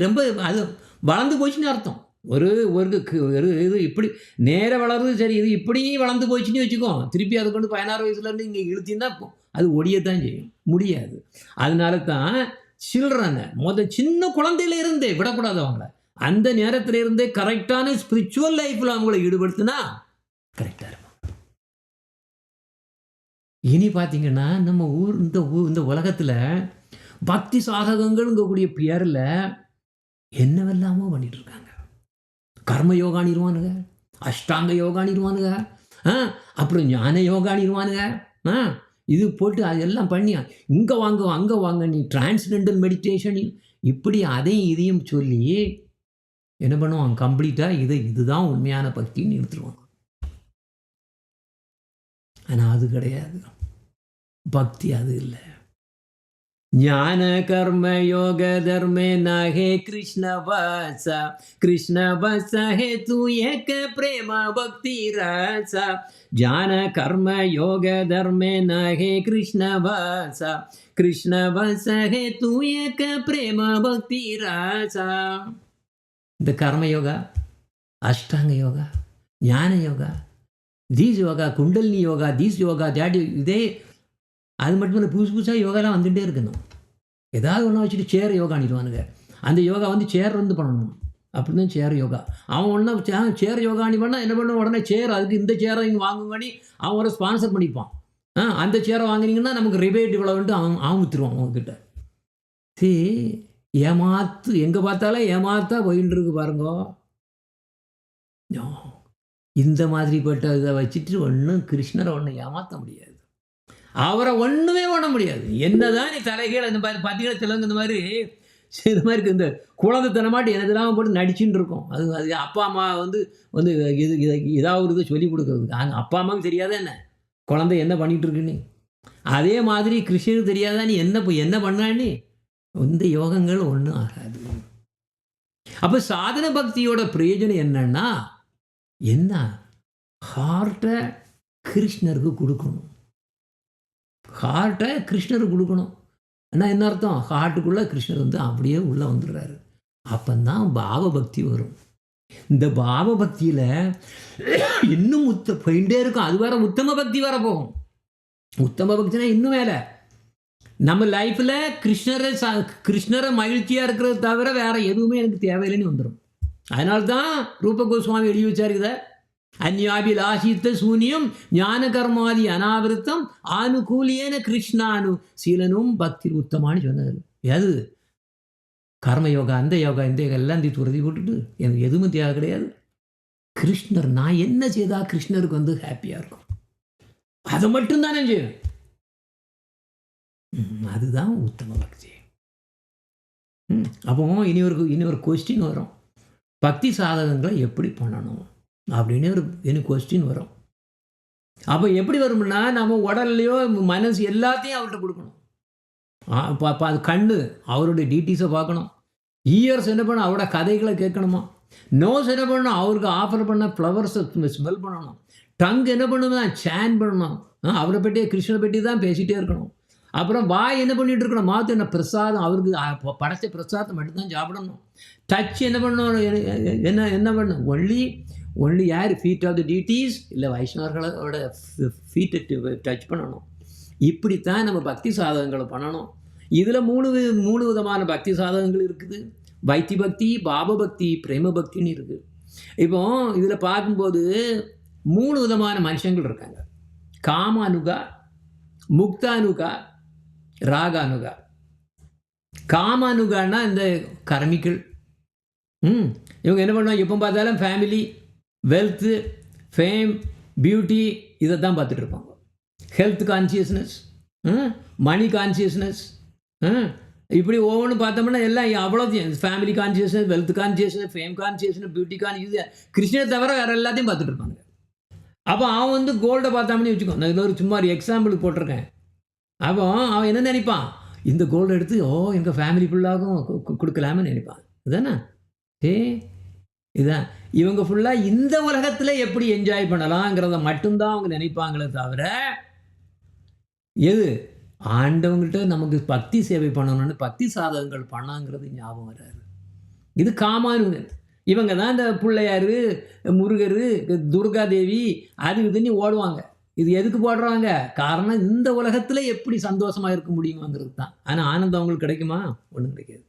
ரொம்ப அது வளர்ந்து போச்சுன்னு அர்த்தம். ஒரு ஒரு இது இப்படி நேராக வளருது, சரி இது இப்படி வளர்ந்து போச்சுன்னு வச்சுக்கோ, திருப்பி அதை கொண்டு 16 வயசுலேருந்து இங்கே இழுத்தீங்கன்னா அது ஒடியத்தான் செய்யும், முடியாது. அதனால தான் சில்ட்ரனை சின்ன குழந்தையில இருந்தே விடக்கூடாது அவங்கள. அந்த நேரத்தில் இருந்தே கரெக்டான ஸ்பிரிச்சுவல் லைஃப்பில் அவங்கள ஈடுபடுத்தினா கரெக்டாக இருக்கும். இனி பார்த்தீங்கன்னா நம்ம இந்த உலகத்தில் பக்தி சாதகங்கள்ங்கக்கூடிய பேரில் என்னவெல்லாமோ பண்ணிட்டு இருக்காங்க. கர்ம யோகானிருவானுங்க, அஷ்டாங்க யோகானிருவானுங்க, அப்புறம் ஞான யோகானிருவானுங்க. இது போட்டு அதெல்லாம் பண்ணி இங்கே வாங்க அங்கே வாங்க, நீ டிரான்ஸ்டெண்டல் மெடிடேஷன் இப்படி அதையும் இதையும் சொல்லி என்ன பண்ணுவாங்க, கம்ப்ளீட்டாக இதுதான் உண்மையான பக்தின்னு எடுத்துருவாங்க. ஆனால் அது கிடையாது, பக்தி அது இல்லை. ஞான கர்ம யோக தர்மே நஹே கிருஷ்ண வச ஹே தூ ஏக பிரேம பக்தி ரச. ஞான கர்ம யோக தர்மே நஹே கிருஷ்ண வச ஹே தூ ஏக பிரேம பக்தி ரச. இந்த கர்ம யோகா, அஷ்டாங்க யோகா, ஞான yoga, these yoga, kundalini yoga, these yoga, that இதே அது மட்டும் இல்லை, புதுசாக யோகாலாம் வந்துகிட்டே இருக்கணும். ஏதாவது ஒன்றா வச்சுட்டு சேர் யோகா அணிடுவானுங்க. அந்த யோகா சேர் பண்ணணும், அப்படி தான் சேர் யோகா. அவன் ஒன்றா சேர் யோகா அணி பண்ணால் என்ன பண்ண, உடனே சேர் அதுக்கு இந்த சேரை இங்கே வாங்குங்கன்னு அவன் ஒரு ஸ்பான்சர் பண்ணிப்பான். அந்த சேரை வாங்கினீங்கன்னா நமக்கு ரிபேட் இவ்வளோன்ட்டு அவன் விற்றுருவான் அவங்கக்கிட்ட. ஏமாத்து, எங்கே பார்த்தாலும் ஏமாத்தா போயின்னு இருக்கு பாருங்கோ. இந்த மாதிரிப்பட்ட இதை வச்சுட்டு ஒன்றும் கிருஷ்ணரை ஒன்றும் ஏமாற்ற முடியாது, அவரை ஒன்றுமே பண்ண முடியாது. என்னதான் நீ தலைகீழ இந்த பார்த்தீங்கன்னா சிலவங்க இந்த மாதிரி இருக்குது, இந்த குழந்தைத்தனமாட்டு எனதுலாம் போட்டு நடிச்சுட்டு இருக்கோம். அது அப்பா அம்மா வந்து ஏதாவது இதை சொல்லி கொடுக்குறதுக்கு. அங்கே அப்பா அம்மாவுக்கு தெரியாத என்ன குழந்தை என்ன பண்ணிகிட்டு இருக்குன்னு, அதே மாதிரி கிருஷ்ணருக்கு தெரியாதா நீ என்ன பண்ணான்னு. இந்த யோகங்கள் ஒன்றும் ஆகாது. அப்போ சாதன பக்தியோட பிரயோஜனம் என்னன்னா, என்ன ஹார்ட்டை கிருஷ்ணருக்கு கொடுக்கணும், ஹார்ட்டை கிருஷ்ணருக்கு கொடுக்கணும். ஆனால் என்ன அர்த்தம், ஹார்ட்டுக்குள்ளே கிருஷ்ணர் அப்படியே உள்ளே வந்துடுறாரு. அப்போதான் பாவ பக்தி வரும். இந்த பாவ பக்தியில் இன்னும் போயிட்டே இருக்கும். அது வேற உத்தம பக்தி வர போகும். உத்தம பக்தினா இன்னும் மேலே நம்ம லைஃப்பில் கிருஷ்ணரை மகிழ்ச்சியாக இருக்கிறத தவிர வேறு எதுவுமே எனக்கு தேவையில்லைன்னு வந்துடும். அதனால்தான் ரூப கோஸ்வாமி எழுதி வச்சார் இதை, அந்யாபிலாஷித்த சூன்யம் ஞான கர்மாதி அனாவிருத்தம் ஆனுகூலியேன கிருஷ்ணானு சீலனும் பக்தி உத்தமானு சொன்னார். எது கர்மயோகா, அந்த யோகா, இந்த யோகா எல்லாம் துறதி விட்டுட்டு எனக்கு எதுவுமே தேவை கிடையாது. கிருஷ்ணர் நான் என்ன செய்தால் கிருஷ்ணருக்கு ஹாப்பியாக இருக்கும், அதை மட்டும்தானே செய்யும். அதுதான் உத்தம பக்தி. அப்போ இனி ஒரு கொஸ்டின் வரும், பக்தி சாதகங்களை எப்படி பண்ணணும் அப்படின்னு எனக்கு கொஸ்டின் வரும். அப்போ எப்படி வரும்னா, நம்ம உடல்லையோ மனசு எல்லாத்தையும் அவர்கிட்ட கொடுக்கணும். அது கண்ணு அவருடைய டீட்டெயில்ஸை பார்க்கணும், இயர்ஸ் என்ன பண்ணணும் அவரோட கதைகளை கேட்கணுமா, நோஸ் என்ன பண்ணணும் அவருக்கு ஆஃபர் பண்ண ஃப்ளவர்ஸை ஸ்மெல் பண்ணணும், டங்கு என்ன பண்ணணும் சேன் பண்ணணும், அவரை பற்றியே கிருஷ்ணரை பற்றி தான் பேசிகிட்டே இருக்கணும். அப்புறம் வாய் என்ன பண்ணிகிட்டு இருக்கணும், மாற்று என்ன பிரசாதம் அவருக்கு படைச்ச பிரசாதத்தை மட்டும்தான் சாப்பிடணும். டச் என்ன பண்ணணும், என்ன பண்ணணும் ஒன்லி யார் ஃபீட் ஆஃப் த டியூட்டிஸ் இல்லை வைஷ்ணவர்களோட ஃபீட்டை டச் பண்ணணும். இப்படித்தான் நம்ம பக்தி சாதகங்களை பண்ணணும். இதில் மூணு விதமான பக்தி சாதகங்கள் இருக்குது. வைத்தி பக்தி, பாப பக்தி, பிரேம பக்தின்னு இருக்குது. இப்போ இதில் பார்க்கும்போது 3 விதமான மனுஷங்கள் இருக்காங்க. காமானுகா, முக்தானுகா, ராகானுகா. காமானுகான்னா இந்த கர்மிகள். இவங்க என்ன பண்ணுவாங்க, எப்போ பார்த்தாலும் ஃபேமிலி, வெல்த்து, ஃபேம், பியூட்டி இதை தான் பார்த்துட்டு இருப்பாங்க. ஹெல்த் கான்சியஸ்னஸ், மணி கான்சியஸ்னஸ், இப்படி ஒவ்வொன்று பார்த்தோம்னா எல்லாம் அவ்வளோத்தையும் family consciousness, wealth consciousness, fame consciousness, beauty conscious, கிருஷ்ணனை தவிர வேறு எல்லாத்தையும் பார்த்துட்டு இருப்பாங்க. அப்போ அவன் கோல்டை பார்த்தாமனே வச்சுக்கோ. நான் இதில் சும்மா ஒரு எக்ஸாம்பிளுக்கு போட்டிருக்கேன். அப்போ அவன் என்ன நினைப்பான், இந்த கோல்டை எடுத்து எங்கள் ஃபேமிலி ஃபுல்லாகவும் கொடுக்கலாமே நினைப்பான். இதுதானே இதுதான் இவங்க ஃபுல்லாக இந்த உலகத்தில் எப்படி என்ஜாய் பண்ணலாங்கிறத மட்டும்தான் அவங்க நினைப்பாங்களே தவிர, எது ஆண்டவங்கள்ட்ட நமக்கு பக்தி சேவை பண்ணணும்னு பக்தி சாதகங்கள் பண்ணாங்கிறது ஞாபகம் வராது. இது காமானுகன். இவங்க தான் இந்த பிள்ளையார், முருகர், துர்காதேவி அது இதுன்னு ஓடுவாங்க. இது எதுக்கு போடுறாங்க? காரணம் இந்த உலகத்துல எப்படி சந்தோஷமா இருக்க முடியுமாங்கிறது தான். ஆனா ஆனந்தம் அவங்களுக்கு கிடைக்குமா? ஒண்ணும் கிடைக்காது.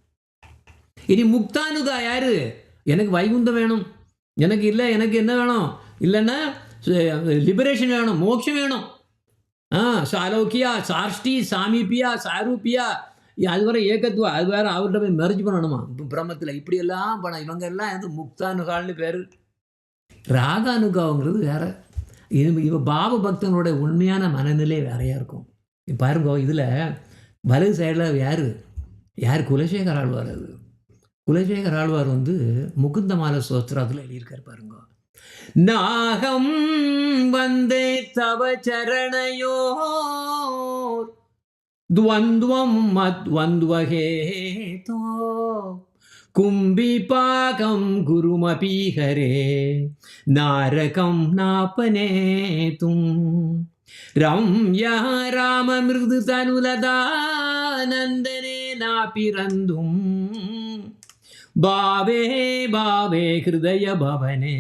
இனி முக்தானுகா யாரு? எனக்கு வைகுந்தம் வேணும். எனக்கு என்ன வேணும்? இல்லன்னா லிபரேஷன் வேணும், மோட்சம் வேணும். சாலோக்கியா, சார்ஷ்டி, சாமீபியா, சாரூபியா, அது வேற ஏகத்துவா, அது வேற அவர்கிட்ட போய் மெர்ஜ் பண்ணணுமா பிரம்மத்துல. இப்படியெல்லாம் பண்ண இவங்க எல்லாம் வந்து முக்தானுகால்னு பேரு. ராகானுகாங்கிறது வேற. இவ பாவ பக்தனோட உண்மையான மனநிலை வேறையா இருக்கும். பாருங்க, இதுல வலது சைடில் யார் குலசேகர ஆழ்வார். அது குலசேகர ஆழ்வார் வந்து முகுந்தமால சோஸ்திரத்தில் எழுதியிருக்காரு பாருங்க. நாகம் வந்தே தவ சரணையோர் துவந்துவம் மத்வந்த்வஹேதோ கும்பிபாகம் குருமபீஹரே நாரகம் நாபனேதும் ரம்யா ராமமிருது தனுலதானந்தனே நாபிரந்தும் பாவே பாவே ஹிருதய பவனே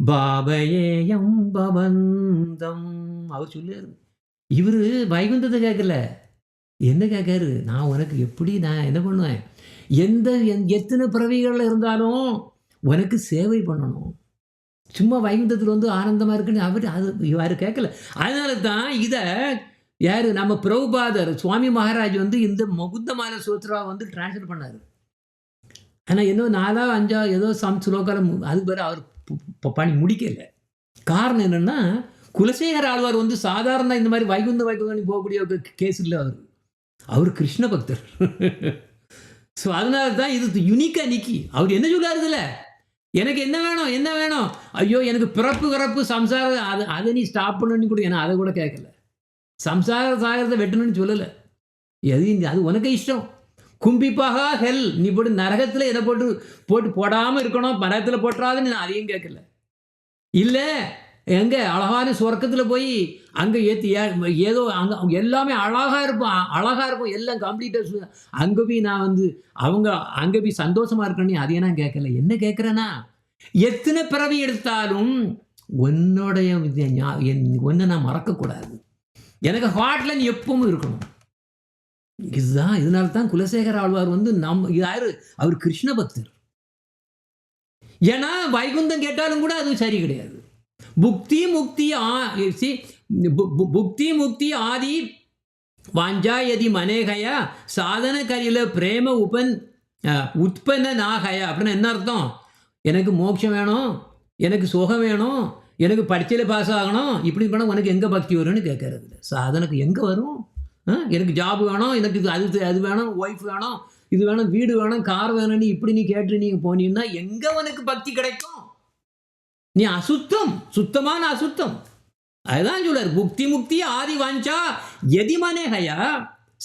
பாபயேயம் பவந்தம். அவர் சொல்லுறாரு. இவரு வைகுந்தத்தை கேட்கல, என்ன கேட்காரு? நான் உனக்கு எப்படி நான் என்ன பண்ணுவேன்? எத்தனை பிறவிகள்ல இருந்தாலும் உனக்கு சேவை பண்ணணும். சும்மா வைகுந்தத்தில் வந்து ஆனந்தமா இருக்குன்னு யாரு கேட்கல. அதனால தான் இதை யாரு நம்ம பிரபுபாதர் சுவாமி மகாராஜ் வந்து இந்த முகுந்தமால சூத்ரா வந்து டிரான்ஸ்லேட் பண்ணாரு. ஆனா இன்னும் 4 5 ஏதோ ஸ்லோகால அதுக்கு பேர் அவர் பண்ணி முடிக்கல. காரணம் என்னன்னா, குலசேகர ஆழ்வார் வந்து சாதாரண இந்த மாதிரி வைகுந்தம் போகக்கூடிய ஒரு கேஸ் இல்லை. அவர் கிருஷ்ண பக்தர். ஸோ அதனால தான் இது யுனிக்கா நிக்கி. அவர் என்ன சொல்றாரு இதுல? எனக்கு என்ன வேணும்? ஐயோ, எனக்கு பிறப்பு சம்சாரம் அதை நீ ஸ்டாப் பண்ணணும்னு கூட அதை கூட கேட்கல. சம்சார சாகரத்தை வெட்டணும்னு சொல்லலை. அது உனக்கு இஷ்டம். கும்பிப்பாக ஹெல், நீ போட்டு நரகத்தில் எதை போடாமல் இருக்கணும், மரத்தில் போட்டுறாதுன்னு நான் அதையும் கேட்கல. இல்லை, எங்க அழகான சொர்க்கத்தில் போய் அங்கே ஏதோ அங்கே எல்லாமே அழகாக இருக்கும், எல்லாம் கம்ப்ளீட்டாக. அங்கே போய் நான் வந்து அங்கே போய் சந்தோஷமா இருக்கணும், அதையே நான் கேட்கல. என்ன கேட்குறேன்னா, எத்தனை பிறவி எடுத்தாலும் உன்னுடைய ஒன்றை நான் மறக்கக்கூடாது. எனக்கு ஹார்ட்ல நீ எப்பவும் இருக்கணும். இதுதான். இதனால தான் குலசேகர ஆழ்வார் வந்து அவர் கிருஷ்ண பக்தர். ஏன்னா வைகுந்தம் கேட்டாலும் கூட அது சரி கிடையாது. புக்தி முக்தி ஆதி வாஞ்சா யதி மனேகயா சாதன கரியில பிரேம உற்பன்ன நாகயா அப்படின்னு என்ன அர்த்தம்? எனக்கு மோட்சம் வேணும், எனக்கு சுகம் வேணும், எனக்கு படிச்சல பாஸ் ஆகணும், இப்படி பண்ண உனக்கு எங்க பக்தி வரும்னு கேட்கறது. சாதனைக்கு எங்க வரும்? எனக்கு ஜாப் வேணும், எனக்கு அது வேணும், ஒய்ஃப் வேணும், இது வேணும், வீடு வேணும், கார் வேணும்னு இப்படி நீ கேட்டு நீங்க போனீங்கன்னா எங்க உனக்கு பக்தி கிடைக்கும்? நீ சுத்தமான அசுத்தம். அதுதான் சொல்றாரு. முக்தி ஆதி வாஞ்சா எதி மனேகயா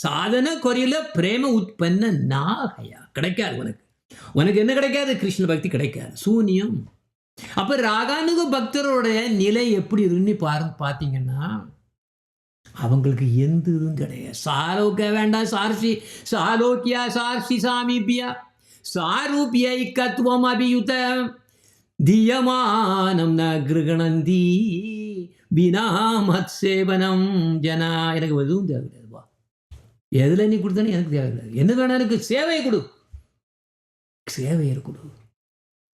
சாதன கொரியில பிரேம உற்பன்ன நாகயா. கிடைக்காது உனக்கு என்ன கிடைக்காது? கிருஷ்ண பக்தி கிடைக்காது, சூன்யம். அப்ப ராகானுக பக்தரோட நிலை எப்படி இருக்குன்னு பார்த்தீங்கன்னா, அவங்களுக்கு எந்த இதுவும் கிடையாது. சாலோக்கிய வேண்டாம், சாலோக்கியா சார்ஷி சாமீபியா சாரூபிய இக்கத்துவம் அபியுத தியமானம் ந கிருகணந்தி வினா மத் சேவனம் ஜனா. எனக்கு எதுவும் தேவையில்லைப்பா. எதுல நீ கொடுத்தானே எனக்கு தேவையில்லை. என்ன வேணா எனக்கு சேவையை கொடு, சேவையை கொடு.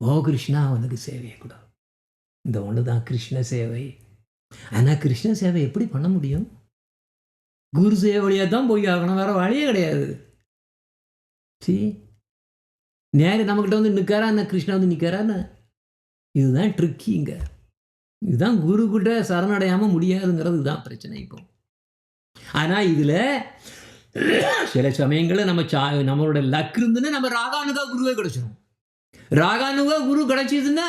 ஓ கிருஷ்ணா, உனக்கு சேவையை கொடு. இந்த ஒன்று தான் கிருஷ்ண சேவை. ஆனால் கிருஷ்ண சேவை எப்படி பண்ண முடியும்? குரு சேவை வழியாக தான் போய் ஆகணும், வேற வழியே கிடையாது. நேரம் நம்மகிட்ட வந்து நிற்காரா, கிருஷ்ணா வந்து நிற்காரான்னு. இதுதான் ட்ரிக்கிங்க. இதுதான் குரு கிட்ட சரணடையாமல் முடியாதுங்கிறது தான் பிரச்சனை இப்போ. ஆனால் இதில் சில சமயங்களில் நம்மளோட லக் இருந்துன்னு நம்ம ராகானுகா குருவே கிடைச்சிடும். ராகானுகா குரு கிடைச்சதுன்னா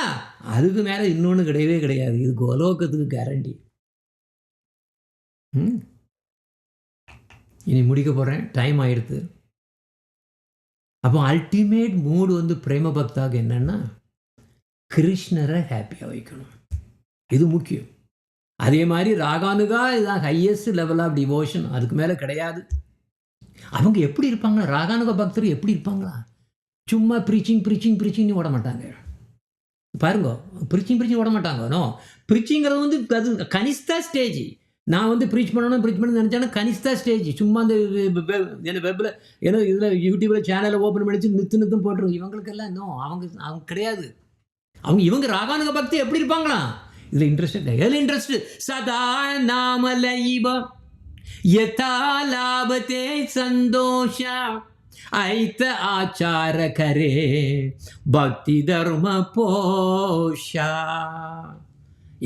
அதுக்கு மேலே இன்னொன்று கிடையவே கிடையாது. இது கோலோகத்துக்கு கேரண்டி. இனி முடிக்க போகிறேன், டைம் ஆயிடுது. அப்போ அல்டிமேட் மூடு வந்து பிரேம பக்தாக என்னன்னா, கிருஷ்ணரை ஹாப்பியாக வைக்கணும். இது முக்கியம். அதே மாதிரி ராகானுகா இதுதான் ஹையஸ்ட் லெவல் ஆஃப் டிவோஷன், அதுக்கு மேலே கிடையாது. அவங்க எப்படி இருப்பாங்களா? ராகானுகா பக்தர் எப்படி இருப்பாங்களா? சும்மா ப்ரீச்சிங்னு ஓட மாட்டாங்க. பாருங்க, ப்ரீச்சிங் ஓட மாட்டாங்க. நோ, ப்ரீச்சிங்கிறது வந்து அது கனிஷ்டா ஸ்டேஜ். நான் வந்து ப்ரீச் பண்ணணும்னு நினச்சேன்னா கனிஷ்டா ஸ்டேஜ். சும்மா அந்த வெப்பில் ஏதோ இதில் யூடியூப்பில் சேனலை ஓப்பன் பண்ணிச்சு நித்து போட்டுருவோம். இவங்களுக்கெல்லாம் இன்னும் அவங்க கிடையாது. இவங்க ராகானுக பக்தி எப்படி இருப்பாங்களா? இதில் இன்ட்ரெஸ்ட் சதா நாமலைவ யதா லாபத்தே சந்தோஷ ஐத்த ஆச்சார கரே பக்தி தர்ம போஷா.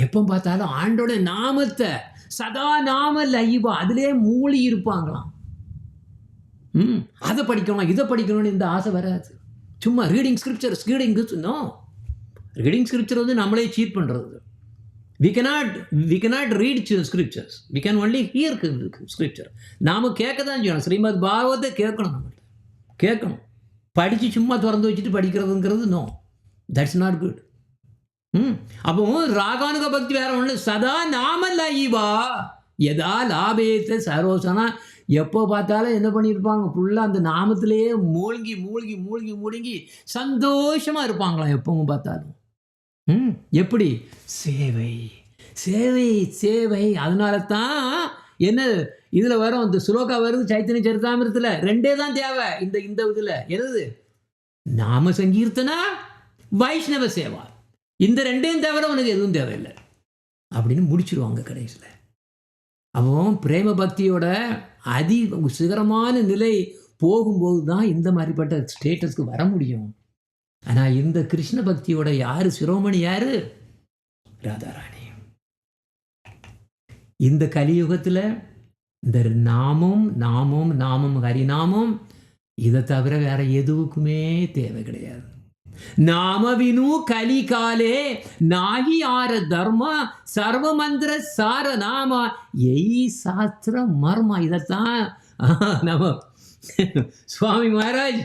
எப்போ பார்த்தாலும் ஆண்டோட நாமத்தை சதா நாம லைவா அதிலே மூழ்கி இருப்பாங்களாம். அதை படிக்கணும் இதை படிக்கணும்னு இந்த ஆசை வராது. சும்மா ரீடிங் ஸ்கிரிப்சர் வந்து நம்மளே சீட் பண்ணுறது. we cannot read scriptures, we can only hear scripture. நாம கேட்க தான் செய்யணும். ஸ்ரீமத் பாகவத்தை கேட்கணும். படித்து சும்மா திறந்து வச்சுட்டு படிக்கிறதுங்கிறது நோ, தட்ஸ் நாட் குட். அப்போ ராகானுக பக்தி வேற ஒன்று. சதா நாம லைவா எதா லாபேத்த சரோசனா. எப்போ பார்த்தாலும் என்ன பண்ணியிருப்பாங்க? ஃபுல்லாக அந்த நாமத்திலேயே மூழ்கி சந்தோஷமாக இருப்பாங்களாம் எப்பவும் பார்த்தாலும். எப்படி? சேவை. அதனால தான் என்ன இதில் வரும், இந்த சுலோகா வருது சைத்தன்ய சரிதாமிரத்தில். ரெண்டே தான் தேவை இந்த இதில். என்னது? நாம சங்கீர்த்தனா, வைஷ்ணவ சேவா. இந்த ரெண்டையும் தவிர உனக்கு எதுவும் தேவையில்லை அப்படின்னு முடிச்சிருவாங்க கடைசியில். அவன் பிரேம பக்தியோட சிகரமான நிலை போகும்போது தான் இந்த மாதிரிப்பட்ட ஸ்டேட்டஸ்க்கு வர முடியும். ஆனால் இந்த கிருஷ்ண பக்தியோட யாரு சிரோமணி? யாரு? ராதாராணி. இந்த கலியுகத்தில் இந்த நாமம் ஹரிநாமம் இதை தவிர வேற எதுவுக்குமே தேவை கிடையாது. நாமவினு கலிகாலே நாகி ஆர தர்மா சர்வ மந்திர சார நாமா எய் சாஸ்திர மர்மா. இதைத்தான் நம்ம சுவாமி மகாராஜ்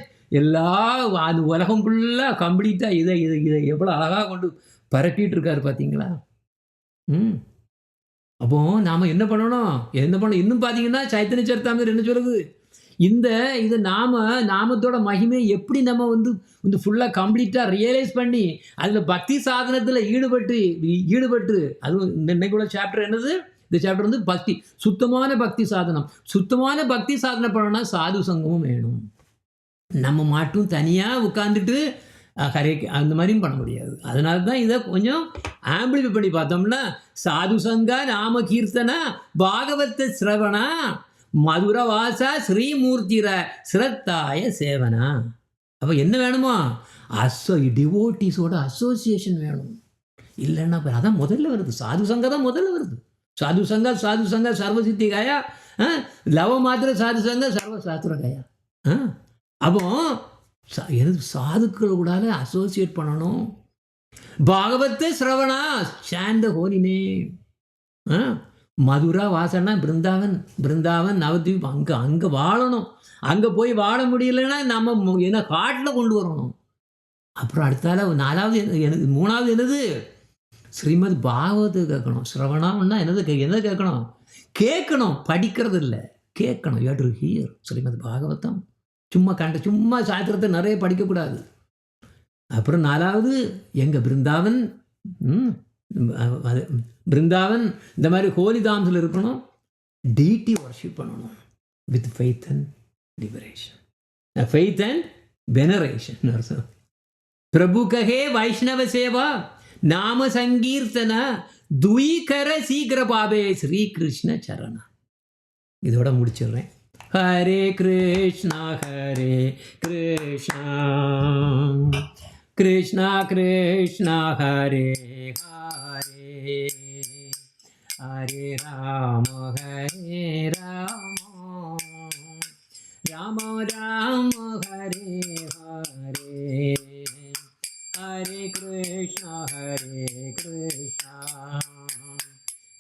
அந்த உலகம் ஃபுல்லாக கம்ப்ளீட்டாக இதை எவ்வளோ அழகாக கொண்டு பரப்பிட்டு இருக்காரு பார்த்தீங்களா? அப்போ நாம் என்ன பண்ணணும்? இன்னும் பார்த்தீங்கன்னா சைத்தன்ய சரிதாமிரதம் என்ன சொல்லுது? இது நாமத்தோட மகிமை எப்படி நம்ம வந்து ஃபுல்லாக கம்ப்ளீட்டாக ரியலைஸ் பண்ணி அதில் பக்தி சாதனத்தில் ஈடுபட்டு அதுவும் இன்னைக்குள்ள சாப்டர் என்னது? இந்த சாப்டர் வந்து பக்தி, சுத்தமான பக்தி சாதனம் பண்ணணும்னா சாது சங்கமும் வேணும். நம்ம மட்டும் தனியாக உட்காந்துட்டு அந்த மாதிரியும் பண்ண முடியாது. அதனால தான் இதை கொஞ்சம் ஆம்பிளிஃபை பண்ணி பார்த்தோம்னா சாது சங்கா நாம கீர்த்தனா பாகவத சிரவணா மதுரவாசா ஸ்ரீமூர்த்திர சிரத்தாய சேவனா. அப்போ என்ன வேணுமா? டிவோட்டிஸோட அசோசியேஷன் வேணும். இல்லைன்னா அதான் முதல்ல வருது. சாது சங்கா தான் முதல்ல வருது. சாது சங்கா சர்வசித்தி காயா, லவ மாத்திர சாது சங்கா சர்வசாஸ்திர காயா. அப்போ சாதுக்கள் கூட அசோசியேட் பண்ணணும். பாகவத சிரவணா சாந்த ஹோலி நேம். மதுரா வாசனா பிருந்தாவன் நவத்வீப். அங்கே வாழணும். அங்கே போய் வாழ முடியலைன்னா நம்ம என்ன காட்டில் கொண்டு வரணும். அப்புறம் அடுத்தால மூணாவது என்னது? ஸ்ரீமத் பாகவத கேட்கணும். சிரவணம்னா என்னது கேட்கணும். படிக்கிறது இல்லை, கேட்கணும். You have to hear Shrimad Bhagavatam. சும்மா சாஸ்திரத்தை நிறைய படிக்கக்கூடாது. அப்புறம் நாலாவது எங்கள் பிருந்தாவன் இந்த மாதிரி ஹோலிதாம்ஸில் இருக்கணும். டீட்டி வர்ஷிப் பண்ணணும் வித் ஃபெய்த் அண்ட் வெனரேஷன். பிரபு கஹே வைஷ்ணவ சேவா நாம சங்கீர்த்தன துயிகர சீக்கிர பாபே ஸ்ரீ கிருஷ்ண சரணா. இதோட முடிச்சிடுறேன். ஹரே கிருஷ்ணா கிருஷ்ணா கிருஷ்ணா ஹரே ஹரே ஹரே ராம ராம ராம ஹரே ஹரே ஹரே கிருஷ்ணா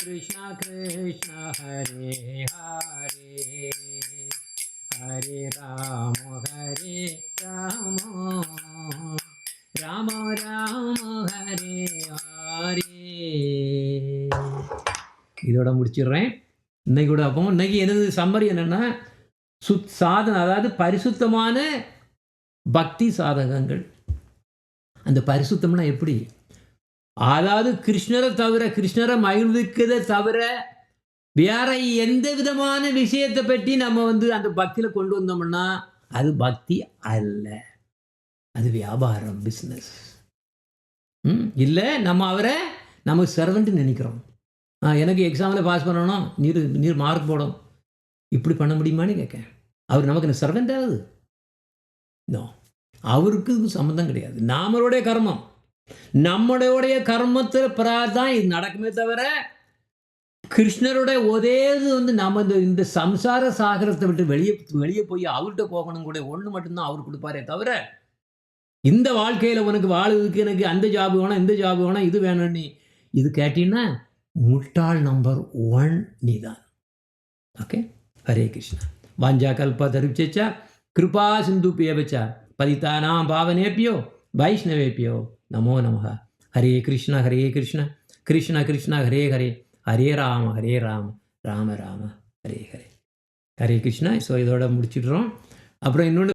கிருஷ்ணா கிருஷ்ணா ஹரே ஹரே ஹரே ராம ராம ராம ஹரே ஹரே. இதோட முடிச்சிடுறேன் இன்னைக்கு கூட. அப்போ இன்னைக்கு எனது சம்மரி என்னென்னா சாதனை, அதாவது பரிசுத்தமான பக்தி சாதகங்கள். அந்த பரிசுத்தம்னா எப்படி? அதாவது கிருஷ்ணரை மகிழ்விக்கிறதை தவிர வேற எந்த விதமான விஷயத்தை பற்றி நம்ம அந்த பக்தியில் கொண்டு வந்தோம்னா அது பக்தி அல்ல, அது வியாபாரம், பிஸ்னஸ். இல்லை, நம்ம அவரை நம்ம சர்வெண்ட் நினைக்கிறோம். எனக்கு எக்ஸாமில் பாஸ் பண்ணணும், நீர் மார்க் போடும், இப்படி பண்ண முடியுமான்னு கேட்க. அவர் நமக்கு சர்வெண்ட் ஆகுது? நோ, அவருக்கு சம்மந்தம் கிடையாது. நம்மளுடைய கர்மம், நம்மளுடைய கர்மத்தில் தான் இது நடக்குமே தவிர கிருஷ்ணருடைய ஒரே இது நம்ம இந்த சம்சார சாகரத்தை விட்டு வெளியே போய் அவர்கிட்ட போகணும் கூட ஒன்று மட்டும்தான் அவர் கொடுப்பாரே தவிர இந்த வாழ்க்கையில் உனக்கு வாழ்வதுக்கு எனக்கு அந்த ஜாப் வேணும், இந்த ஜாப் வேணும், இது வேணும், நீ இது கேட்டீங்கன்னா முட்டாள் நம்பர் 1 நீ தான். ஓகே, ஹரே கிருஷ்ணா. வாஞ்சா கல்ப தருச்சா கிருபா சிந்து பியபச்சா பதிதானாம் பாவனேபியோ வைஷ்ணவேபியோ நமோ நமः. ஹரே கிருஷ்ணா ஹரே கிருஷ்ணா கிருஷ்ண கிருஷ்ண ஹரே ஹரே ஹரே ராம ராம ராம ஹரே ஹரே. ஹரே கிருஷ்ணா. ஸோ இதோட முடிச்சிடுறோம். அப்புறம் இன்னொன்று